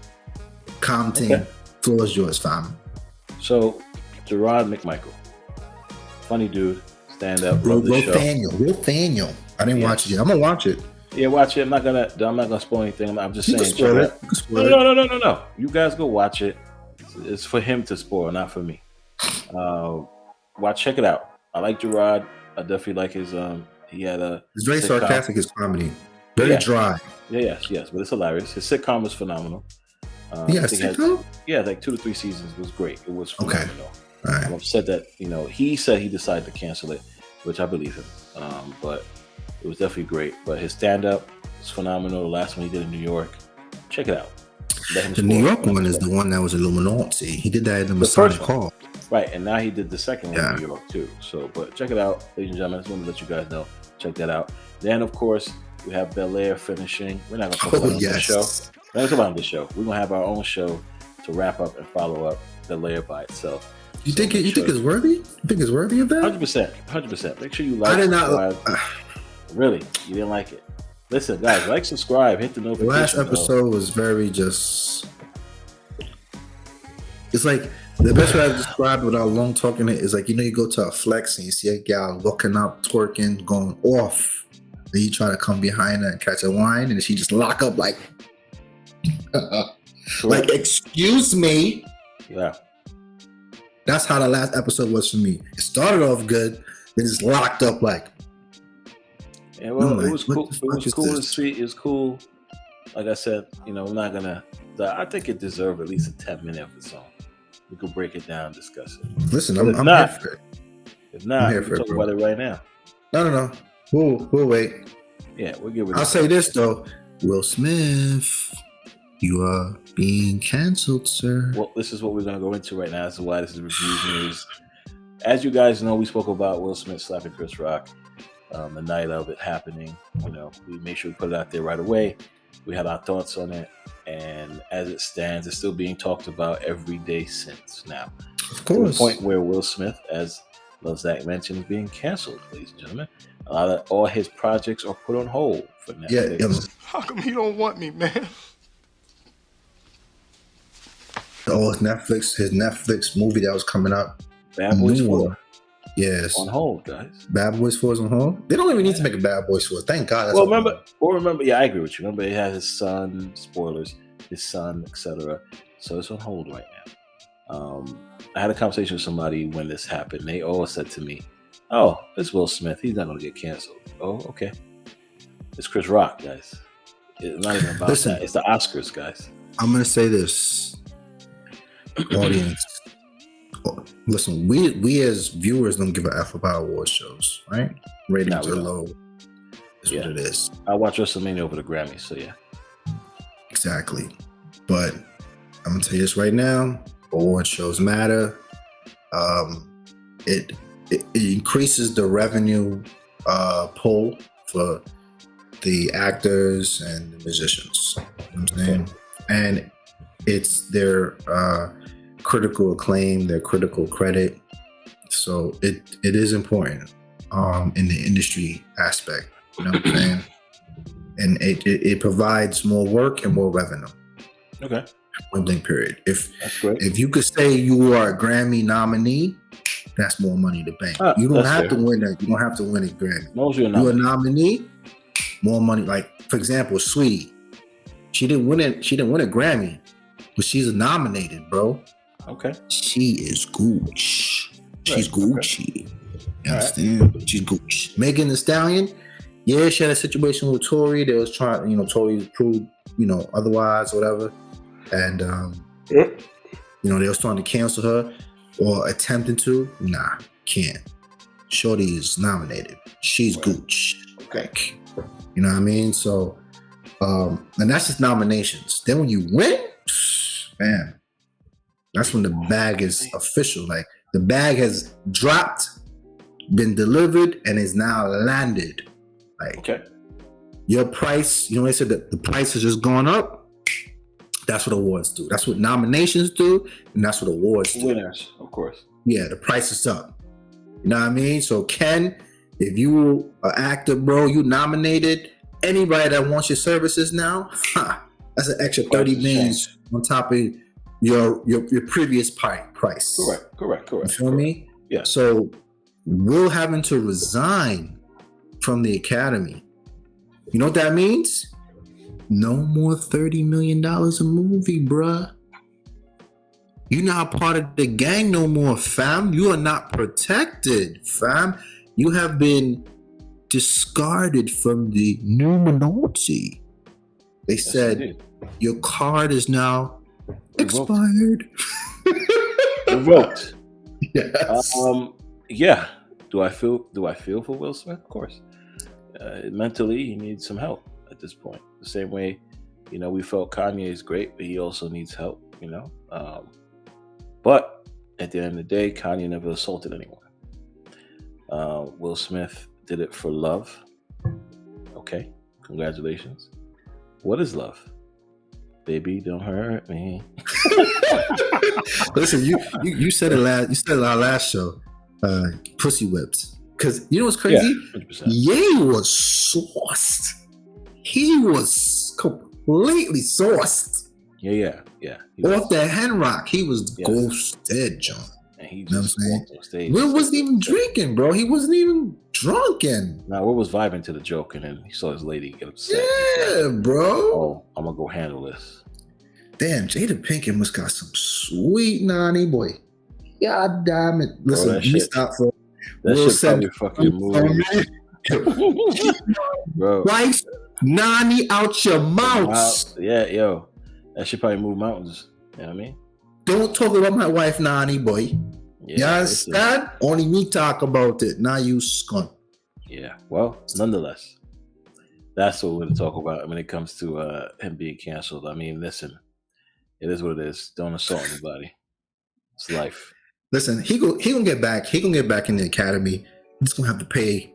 Commenting, floor is yours, fam. So, Gerard McMichael, funny dude, stand up, Real Thaniel. I didn't watch it yet. I'm gonna watch it. Yeah, watch it. I'm not gonna spoil anything. I'm just saying. Spoil it. No. You guys go watch it. It's for him to spoil, not for me. Check it out. I like Gerard. I definitely like his. He had a. It's very sarcastic. His comedy, very dry. Yes, but it's hilarious. His sitcom was phenomenal. Sitcom? Like 2 to 3 seasons was great. It was phenomenal. Okay. All right. I'm upset that he said he decided to cancel it, which I believe him. But it was definitely great. But his stand-up was phenomenal. The last one he did in New York, check it out. The New York one is the one that was Illuminati. He did that in the Masonic Call. Right, and now he did the second one in New York too. So, but check it out, ladies and gentlemen. I just want to let you guys know. Check that out. Then, of course, we have Bel Air finishing. We're not going to talk about this show. We're not going to talk about this show. We're going to have our own show to wrap up and follow up Bel Air by itself. You think it's worthy? You think it's worthy of that? 100%. Make sure you like. I did not. Really, you didn't like it. Listen, guys, like, subscribe, hit the notification. The last episode was very just. It's like the best way I describe it without long talking it is like you go to a flex and you see a gal looking up, twerking, going off. Then you try to come behind her and catch a wine, and she just lock up like, like excuse me. Yeah. That's how the last episode was for me. It started off good, then it's locked up like. Yeah, well, it was cool. It was cool to see. It was cool. Like I said, I'm not gonna. I think it deserved at least a 10-minute episode. We could break it down, discuss it. Listen, I'm here for it. If not, we can talk about it right now. No. We'll wait. Yeah, we'll get with it. I'll say this though, Will Smith, you are being canceled, sir. Well, this is what we're gonna go into right now. This is why this is Reviews News. As you guys know, we spoke about Will Smith slapping Chris Rock. The night of it happening, we made sure we put it out there right away. We had our thoughts on it, and as it stands, it's still being talked about every day since now. Of course. To the point where Will Smith, as Zach mentioned, is being canceled, ladies and gentlemen. All his projects are put on hold for Netflix. How come he don't want me, man? The Oh, his Netflix movie that was coming up. Bad Boys 4. Yes. On hold, guys. Bad Boys 4 is on hold? They don't even need to make a Bad Boys 4. Thank God that's remember, yeah, I agree with you. Remember, it has his son, spoilers, his son, etc. So it's on hold right now. I had a conversation with somebody when this happened. They all said to me, oh, it's Will Smith. He's not going to get canceled. Oh, okay. It's Chris Rock, guys. It's not even about that. It's the Oscars, guys. I'm going to say this. Audience. Listen, we as viewers don't give a F about award shows, right? Ratings are low. That's what it is. I watch WrestleMania over the Grammys, so yeah. Exactly. But I'm going to tell you this right now. Award shows matter. It increases the revenue pool for the actors and the musicians. You know what I'm saying? And it's their critical acclaim, their critical credit. So it is important in the industry aspect. You know what I'm saying? And it provides more work and more revenue. Okay. Point blank period. If you could say you are a Grammy nominee, that's more money to bank. You don't have to win that. You don't have to win a Grammy. You're a nominee, more money. Like, for example, Sweetie. She didn't win a Grammy, but she's nominated, bro. Okay. She is Gucci. She's Gucci. Okay. You understand? Right. She's Gucci. Megan Thee Stallion, yeah, she had a situation with Tory. They was trying, Tory proved, otherwise, whatever. And, they was trying to cancel her or attempting to. Nah, can't. Shorty is nominated. She's Gucci. Okay. You know what I mean? So, and that's just nominations. Then when you win, man, that's when the bag is official. Like, the bag has dropped, been delivered, and is now landed. Like, your price, they said that the price has just gone up. That's what awards do. That's what nominations do, and that's what awards do. Winners, of course. Yeah, the price is up. You know what I mean? So, Ken, if you are an actor, bro, you nominated, anybody that wants your services now, that's an extra 30 million on top of your previous price. Correct. You feel me? Yeah. So, Will having to resign from the Academy, you know what that means? No more $30 million a movie, bruh. You're not part of the gang no more, fam. You are not protected, fam. You have been discarded from the Illuminati. They said your card is now expired. Revoked. Yes. Yeah. Do I feel for Will Smith? Of course. Mentally, he needs some help at this point. The same way, we felt Kanye is great, but he also needs help, But at the end of the day, Kanye never assaulted anyone. Will Smith did it for love. Okay, congratulations. What is love? Baby, don't hurt me. Listen, you said it our last show. Pussy whipped. Because you know what's crazy? Yeah, Ye was sauced. He was completely sauced. Yeah. Off that hand rock, he was ghosted, John. And he just walked on stage. Will wasn't even drinking, bro. He wasn't even drunken. Now, Will was vibing to the joke, and then he saw his lady get upset. Yeah, bro. Oh, I'm gonna go handle this. Damn, Jada Pinkett must got some sweet nanny, boy. God damn it. Listen, let me stop for that Will shit probably fucking move. Bro. Wife, nanny out your mouth. Yeah, yo. That shit probably move mountains. You know what I mean? Don't talk about my wife, nanny, boy. Yeah, you understand? Only me talk about it. Now you skunk. Yeah. Well, nonetheless, that's what we're going to talk about when it comes to him being canceled. I mean, listen, it is what it is. Don't assault anybody. It's life. Listen, he gonna get back. He gonna get back in the Academy. He's gonna have to pay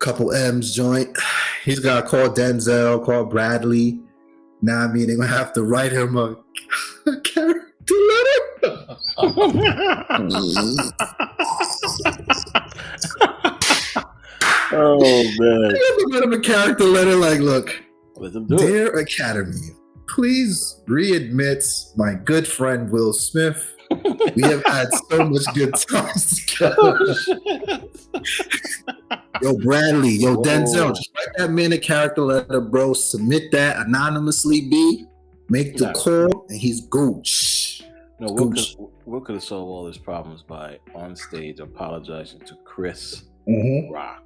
a couple M's joint. He's gotta call Denzel, call Bradley. Now, I mean, they're gonna have to write him a character letter. Oh man! They're gonna write him a character letter. Like, look, let them do dear Academy, please readmit my good friend Will Smith. We have had so much good times together. Oh, shit. Yo, Bradley, yo, Whoa. Denzel, just write that man a character letter, bro. Submit that anonymously, B. Make the call, and he's gooch. No, Will could have solved all his problems by on stage apologizing to Chris Rock.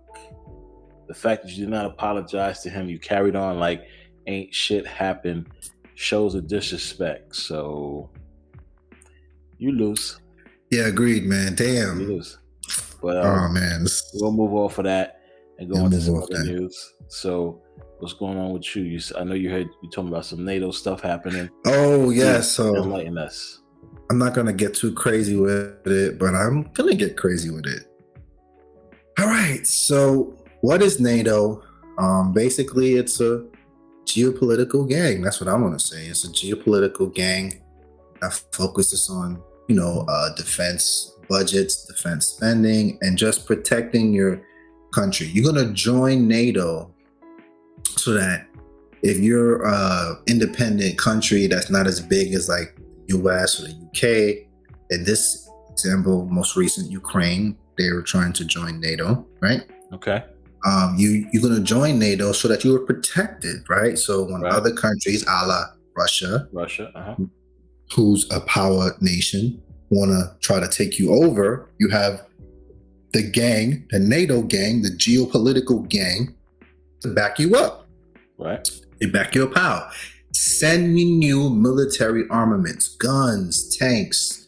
The fact that you did not apologize to him, you carried on like ain't shit happened, shows a disrespect. So you lose. Yeah, agreed, man. Damn. You lose. But oh man, we'll move off of that and go into some other news. So what's going on with you? I know you talking about some NATO stuff happening. Oh yeah, so enlighten us. I'm not gonna get too crazy with it, but I'm gonna get crazy with it. All right, so what is NATO? Basically, it's a geopolitical gang. That's what I'm gonna say. It's a geopolitical gang that focuses on, defense budgets, defense spending, and just protecting your country. You're gonna join NATO so that if you're an independent country that's not as big as like US or the UK, in this example, most recent Ukraine, they were trying to join NATO, right? Okay. You're gonna join NATO so that you are protected, right? So when other countries, a la Russia, who's a power nation, want to try to take you over, you have the gang, the NATO gang, the geopolitical gang, to back you up. Right. They back your power. Send me new military armaments, guns, tanks,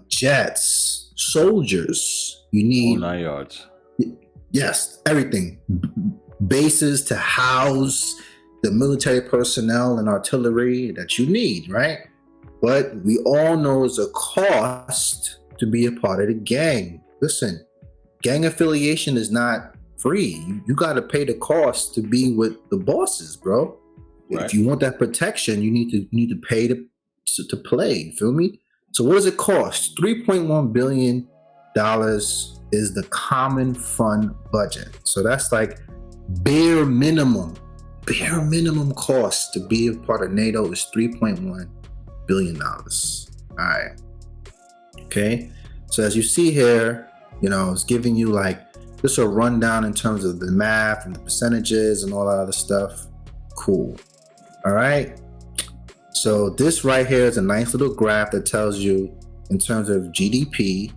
jets, soldiers. You need 9 yards. Yes, everything. Bases to house the military personnel and artillery that you need, right? But we all know it's a cost to be a part of the gang. Listen, gang affiliation is not free. You got to pay the cost to be with the bosses, bro. Right. If you want that protection, you need to pay to play. You feel me? So what does it cost? $3.1 billion is the common fund budget. So that's like bare minimum cost to be a part of NATO is $3.1 billion. All right. Okay. So as you see here, it's giving you like just a rundown in terms of the math and the percentages and all that other stuff. Cool. All right. So this right here is a nice little graph that tells you in terms of GDP,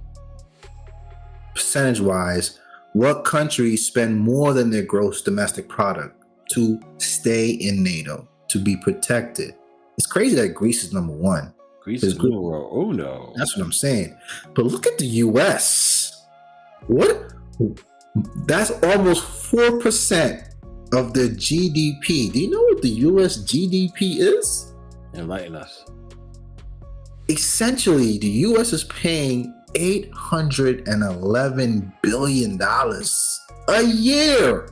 percentage wise, what countries spend more than their gross domestic product to stay in NATO, to be protected. It's crazy that Greece is number one. Greece is number uno. That's what I'm saying. But look at the US. What? That's almost 4% of the GDP. Do you know what the US GDP is? Enlighten us. Essentially, the US is paying $811 billion a year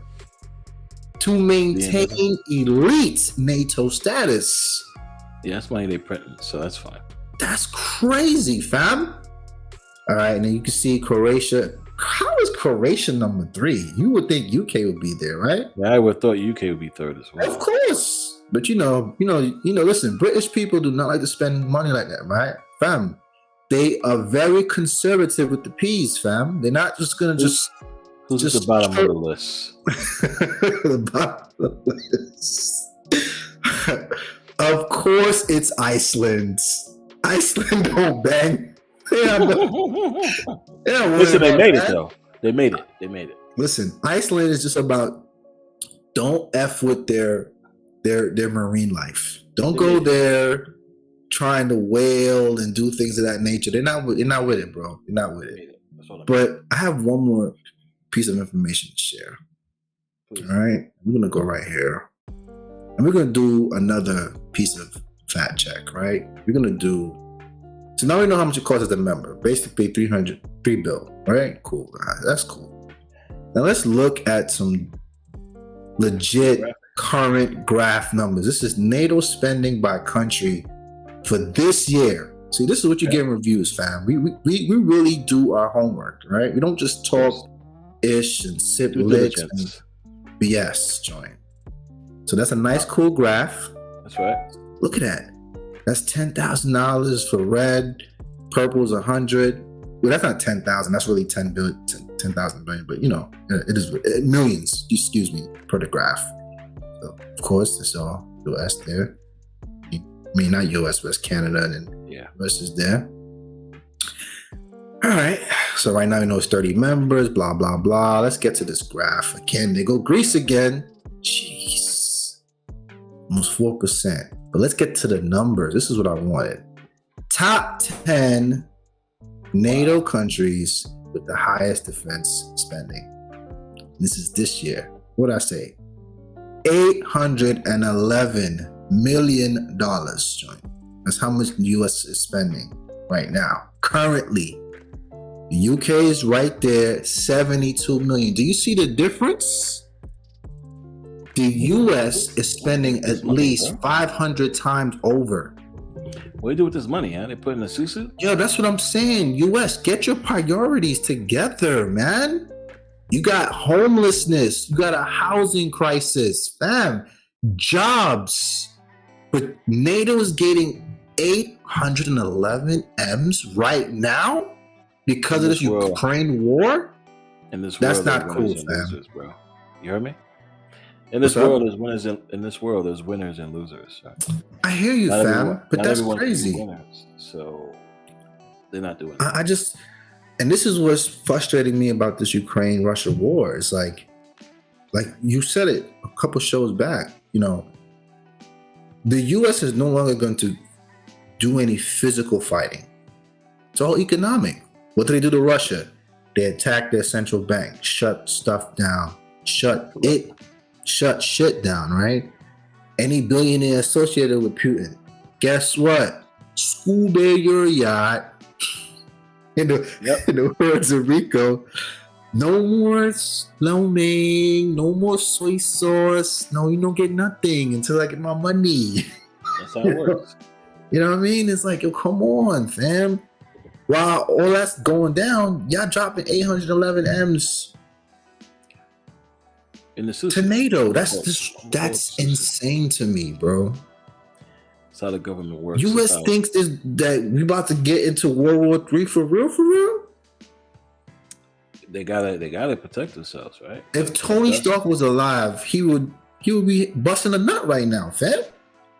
to maintain elite NATO status. Yeah, that's money they printing, so that's fine. That's crazy, fam. All right, and then you can see Croatia. How is Croatia number 3? You would think UK would be there, right? Yeah, I would have thought UK would be 3rd as well. Of course, but listen, British people do not like to spend money like that, right, fam? They are very conservative with the P's, fam. They're not just gonna Who's at the bottom of the list? The bottom of the list. Of course, it's Iceland. Iceland don't bang. Listen, they made it though. They made it. Listen, Iceland is just about don't F with their marine life. Don't go there trying to whale and do things of that nature. They're not with it, bro. They're not with it. But I have one more piece of information to share. Please. All right, we're gonna go right here, and we're gonna do another piece of fact check. Right, we're gonna do. So now we know how much it costs as a member. Basically, $3 billion. Right, cool. That's cool. Now let's look at some legit current graph numbers. This is NATO spending by country for this year. See, this is what you get in reviews, fam. We really do our homework, right? We don't just talk ish and sip licks and BS joint. So that's a nice, cool graph. That's right. Look at that. That's $10,000 for red. Purple's 100. Well, that's not 10,000. That's really 10,000 billion. But it is millions. Excuse me, per the graph. So of course, it's all US there. I mean, not US, but it's Canada, and then US is there. All right. So right now, it's 30 members. Blah blah blah. Let's get to this graph again. They go Greece again. Jeez, almost 4%. But let's get to the numbers. This is what I wanted. Top 10 NATO countries with the highest defense spending. This is this year. What did I say? $811 million. Joint. That's how much the US is spending right now. Currently, the UK is right there, 72 million. Do you see the difference? The US is spending at least 500 times over. What do you do with this money, huh? They put in a susu? Yo, that's what I'm saying. US, get your priorities together, man. You got homelessness. You got a housing crisis. Fam, jobs. But NATO is getting 811 M's right now because of this Ukraine war? In this That's world, not cool, fam. losers, bro. You heard me? In this world, there's winners. In this world, there's winners and losers. Right? I hear you, fam, but that's crazy. Winners, so they're not doing it. I just, and this is what's frustrating me about this Ukraine-Russia war. It's like you said it a couple shows back. The U.S. is no longer going to do any physical fighting. It's all economic. What do they do to Russia? They attack their central bank, shut stuff down, shut shit down, right? Any billionaire associated with Putin, guess what? Scuba your yacht. In the words of Rico, no more sloaning, no more soy sauce. No, you don't get nothing until I get my money. That's how it works. You know what I mean? It's like, yo, come on, fam. While all that's going down, y'all dropping 811 M's in the to NATO. That's insane to me, bro. That's how the government works. U.S. thinks that we about to get into World War III for real, for real. They gotta protect themselves, right? If Tony Stark was alive, he would be busting a nut right now, fam.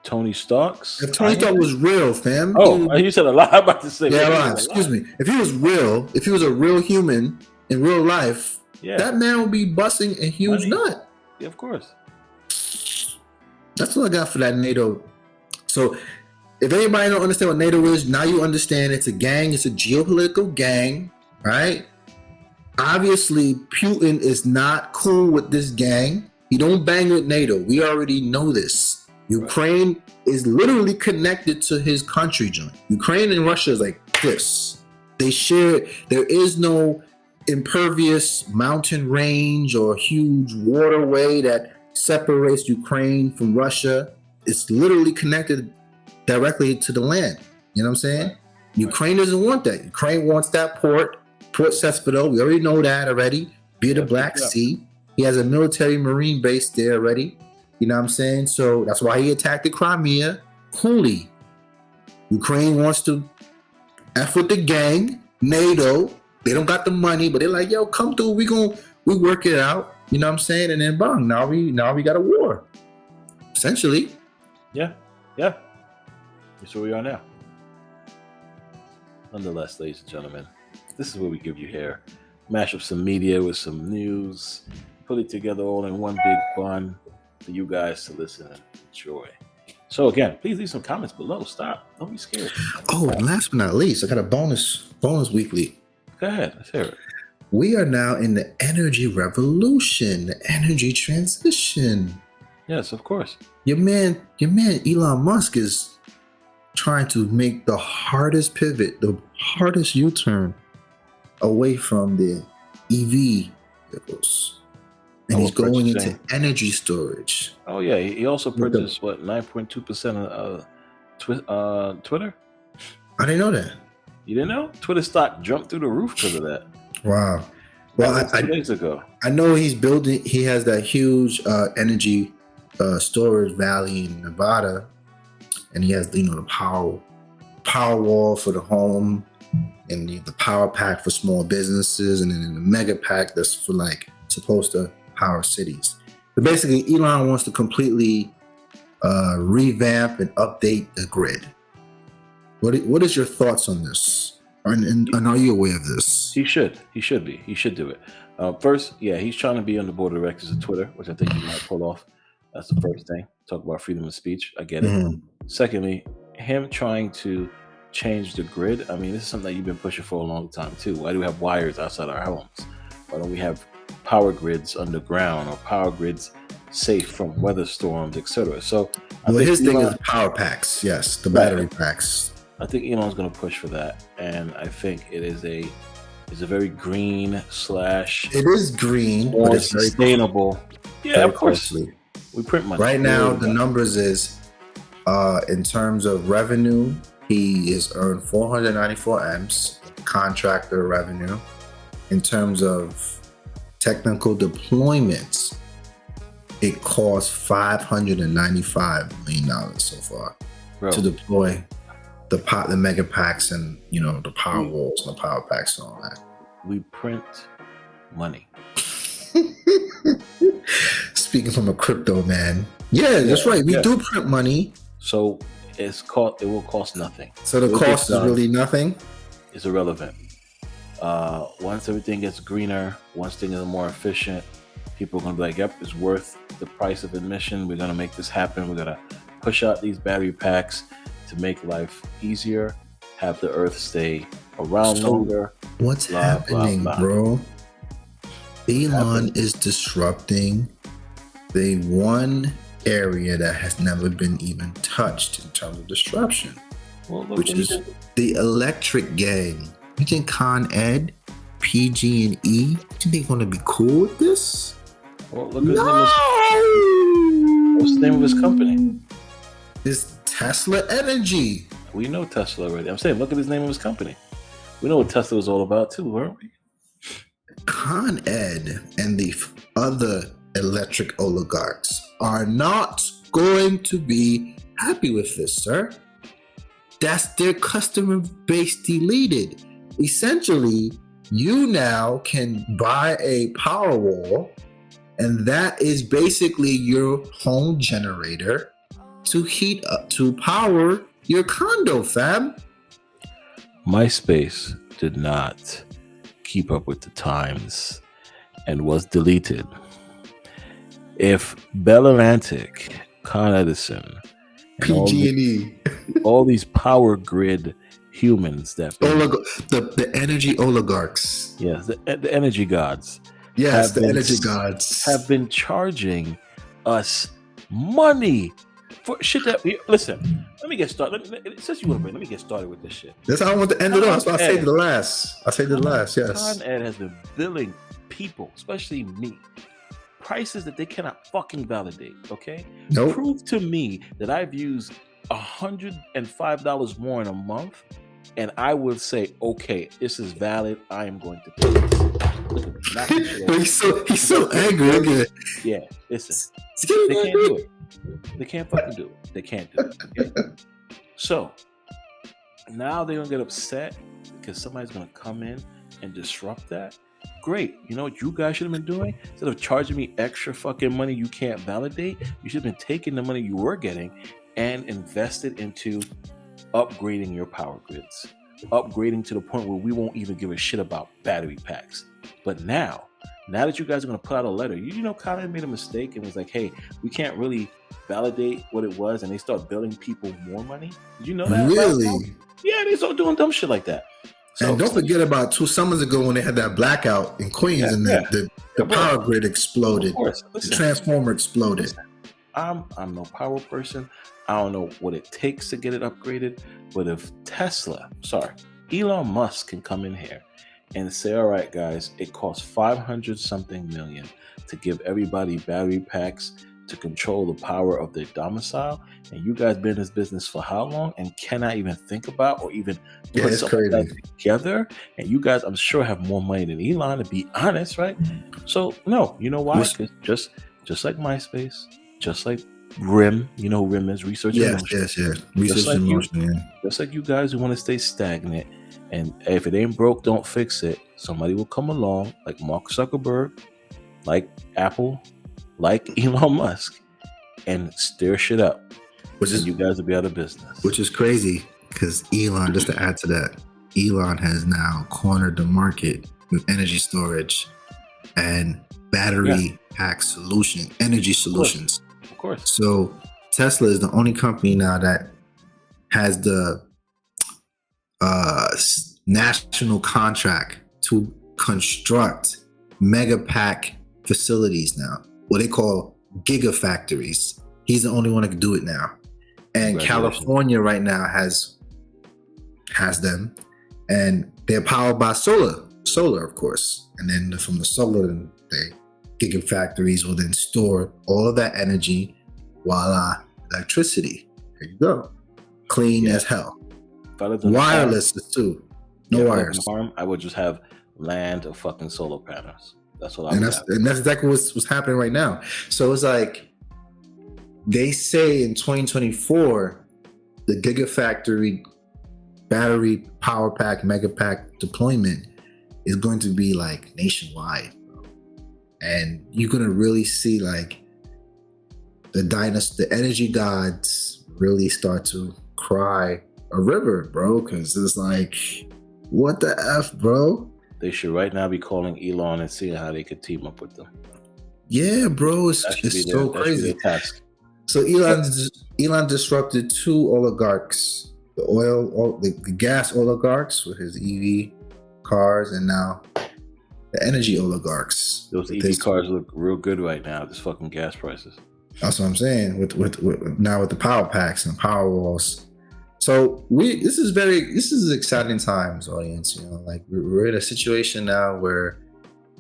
Tony Stark's. If Tony Stark was real, fam. Oh, you said alive. I'm about to say. Yeah, alive. Excuse me. If he was real, if he was a real human in real life, that man would be busting a huge nut. Yeah, of course. That's what I got for that NATO. So, if anybody don't understand what NATO is, now you understand. It's a gang. It's a geopolitical gang, right? Obviously, Putin is not cool with this gang. He don't bang with NATO. We already know this. Ukraine is literally connected to his country, John. Ukraine and Russia is like this. They share. There is no impervious mountain range or huge waterway that separates Ukraine from Russia. It's literally connected directly to the land. You know what I'm saying? Ukraine doesn't want that. Ukraine wants that Port Cespedo. We already know that already. Via the Black Sea. He has a military marine base there already. You know what I'm saying? So that's why he attacked the Crimea. Coolly. Ukraine wants to F with the gang, NATO. They don't got the money, but they're like, yo, come through. We work it out. You know what I'm saying? And then bang, now we got a war. Essentially. Yeah. That's where we are now. Nonetheless, ladies and gentlemen, this is where we give you hair. Mash up some media with some news. Put it together all in one big bun for you guys to listen and enjoy. So again, please leave some comments below. Stop. Don't be scared. Oh, and last but not least, I got a bonus weekly. Go ahead. Let's hear it. We are now in the energy revolution, the energy transition. Yes, of course. Your man Elon Musk is trying to make the hardest pivot, the hardest U-turn away from the EV vehicles. And he's going into energy storage. Oh yeah, he also purchased 9.2% of Twitter. I didn't know that. You didn't know? Twitter stock jumped through the roof because of that. Wow. Well, 2 days ago. I know he's building. He has that huge energy storage valley in Nevada, and he has the power wall for the home, and the power pack for small businesses, and then the mega pack that's for like supposed to power cities. But basically, Elon wants to completely revamp and update the grid. What is your thoughts on this? And are you aware of this? He should be. He should do it. First, he's trying to be on the board of directors of Twitter, which I think he might pull off. That's the first thing. Talk about freedom of speech. I get it. Secondly, him trying to change the grid. I mean, this is something that you've been pushing for a long time too. Why do we have wires outside our homes? Why don't we have power grids underground, or power grids safe from weather storms, etc.? So, his thing is power packs. Yes, the battery packs. I think Elon's going to push for that, and I think it is a very green / It is green, but it's very sustainable. Yeah, of course. Costly. We print money right now. The numbers is, in terms of revenue, he is earned 494 M's contractor revenue. In terms of technical deployments, it costs $595 million so far to deploy the mega packs and the power walls and the power packs and all that. We print money. Speaking from a crypto man, that's right. We do print money. So it will cost nothing. So the cost is really nothing. It's irrelevant. Once everything gets greener, once things are more efficient, people are gonna be like, "Yep, it's worth the price of admission. We're gonna make this happen. We're gonna push out these battery packs to make life easier, have the earth stay around longer." What's happening, bro? Elon is disrupting the one area that has never been even touched in terms of disruption, which is the electric gang. You think Con Ed, PG, and E, you think they're going to be cool with this? Well, look at what's the name of his company? It's Tesla Energy. We know Tesla already. I'm saying, look at his name of his company. We know what Tesla was all about too, weren't we? Con Ed and the other electric oligarchs are not going to be happy with this, sir. That's their customer base deleted. Essentially, you now can buy a power wall, and that is basically your home generator to heat up, to power your condo, fam. MySpace did not keep up with the times and was deleted. If Bell Atlantic, Con Edison, PG&E, all these power grid humans that the energy oligarchs, the energy gods, energy gods have been charging us money for shit that we listen. Let me get started. Since you want to bring, let me get started with this shit. That's how I want to end it off. So I say the last. Yes. Con Ed has been billing people, especially me, prices that they cannot fucking validate. Okay, nope. Prove to me that I've used $105 more in a month, and I would say, okay, this is valid. I am going to pay this. He's so angry again. Yeah, listen, they can't do it. They can't fucking do it. They can't do it. Okay? So now they're gonna get upset because somebody's gonna come in and disrupt that. Great. You know what you guys should have been doing? Instead of charging me extra fucking money you can't validate, you should have been taking the money you were getting and invested into upgrading your power grids. Upgrading to the point where we won't even give a shit about battery packs. But now that you guys are going to put out a letter, you know, Con Ed made a mistake and was like, hey, we can't really validate what it was, and they start billing people more money. Did you know that? Really? Yeah, they start doing dumb shit like that. So, and don't forget about 2 summers ago when they had that blackout in Queens and the power grid exploded. Listen, the transformer exploded. Listen, I'm no power person. I don't know what it takes to get it upgraded. But if Elon Musk can come in here and say, all right, guys, it costs 500 something million to give everybody battery packs to control the power of their domicile, and you guys been in this business for how long and cannot even think about or even put something like that together, and you guys, I'm sure, have more money than Elon, to be honest, right? So no, you know why? Because just like MySpace, just like RIM. You know who RIM is? Research in motion. Yes. Research in motion, yeah. Just like you guys who want to stay stagnant, and if it ain't broke, don't fix it. Somebody will come along, like Mark Zuckerberg, like Apple, like Elon Musk, and stir shit up. You guys will be out of business. Which is crazy, because Elon, just to add to that, Elon has now cornered the market with energy storage and battery pack energy solutions. Of course. So Tesla is the only company now that has the national contract to construct mega pack facilities now, what they call gigafactories. He's the only one that can do it now. And California right now has them, and they're powered by solar, of course. And then from the solar, the gigafactories will then store all of that energy, voila, electricity. There you go. Clean as hell. Wireless too. No wires. I would just have land of fucking solar panels. That's what I would have. And that's exactly what's happening right now. So it's like, they say in 2024, the gigafactory battery power pack, mega pack deployment is going to be like nationwide. And you're going to really see like the energy gods really start to cry a river, bro. Because it's like, what the F, bro? They should right now be calling Elon and seeing how they could team up with them. Yeah, bro. It's so crazy. So Elon disrupted two oligarchs, the gas oligarchs with his EV cars, and now the energy oligarchs. Those EV cars look real good right now. This fucking gas prices. That's what I'm saying. With now with the power packs and power walls. So this is exciting times, audience. You know, like we're in a situation now where,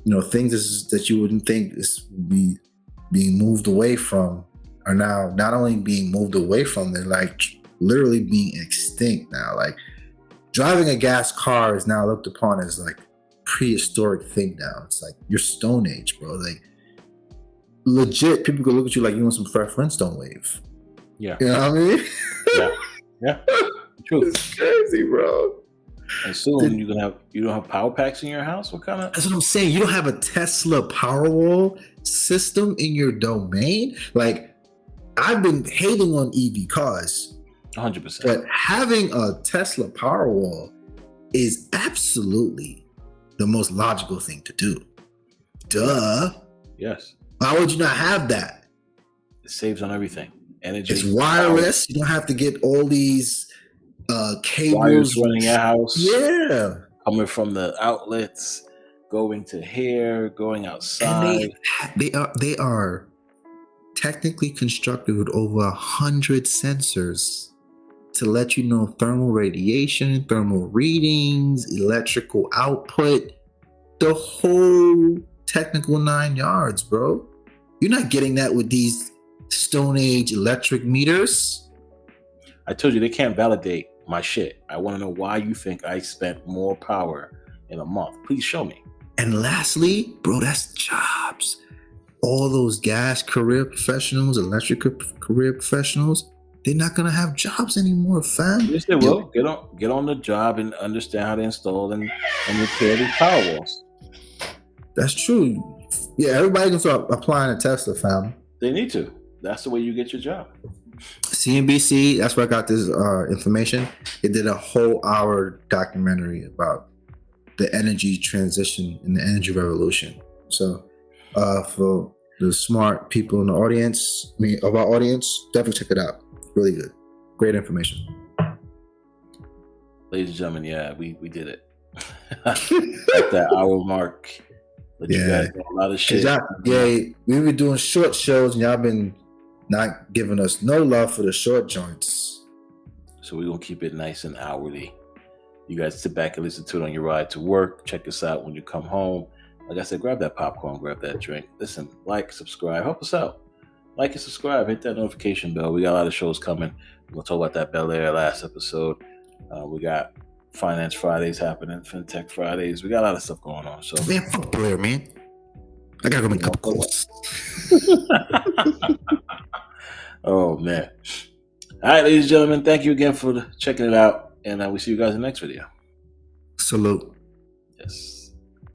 you know, things that you wouldn't think is being moved away from are now not only being moved away from, they're like literally being extinct now. Like driving a gas car is now looked upon as like prehistoric thing now. It's like you're Stone Age, bro. Like legit, people could look at you like you want some Fred Flintstone wave. Yeah. You know what I mean? Yeah. True. It's crazy, bro. And soon you don't have power packs in your house? What kind of? That's what I'm saying. You don't have a Tesla Powerwall system in your domain? Like, I've been hating on EV cars. 100%. But having a Tesla Powerwall is absolutely the most logical thing to do. Duh. Yes. Why would you not have that? It saves on everything. Energy. It's wireless. You don't have to get all these cables wires running your house. Yeah. Coming from the outlets, going to here, going outside. And they are technically constructed with over 100 sensors to let you know thermal radiation, thermal readings, electrical output, the whole technical 9 yards, bro. You're not getting that with these Stone Age electric meters. I told you they can't validate my shit. I want to know why you think I spent more power in a month. Please show me. And lastly, bro, that's jobs. All those gas career professionals, electric career professionals, they're not gonna have jobs anymore, fam. Yes, they will. Get on the job and understand how to install and repair these power walls. That's true. Yeah, everybody can start applying to Tesla, fam. They need to. That's the way you get your job. CNBC, that's where I got this information. It did a whole hour documentary about the energy transition and the energy revolution. So for the smart people in the audience, of our audience, definitely check it out. Really good. Great information. Ladies and gentlemen, yeah, we did it. At that hour mark. But you guys know a lot of shit. We were doing short shows and y'all been not giving us no love for the short joints. So we're going to keep it nice and hourly. You guys sit back and listen to it on your ride to work. Check us out when you come home. Like I said, grab that popcorn, grab that drink. Listen, like, subscribe, help us out. Like and subscribe, hit that notification bell. We got a lot of shows coming. We'll talk about that Bel Air last episode. We got Finance Fridays happening, FinTech Fridays. We got a lot of stuff going on. So man, fuck Blair, man. I gotta go make a couple calls. Oh man! All right, ladies and gentlemen, thank you again for checking it out, and we see you guys in the next video. Salute. Yes.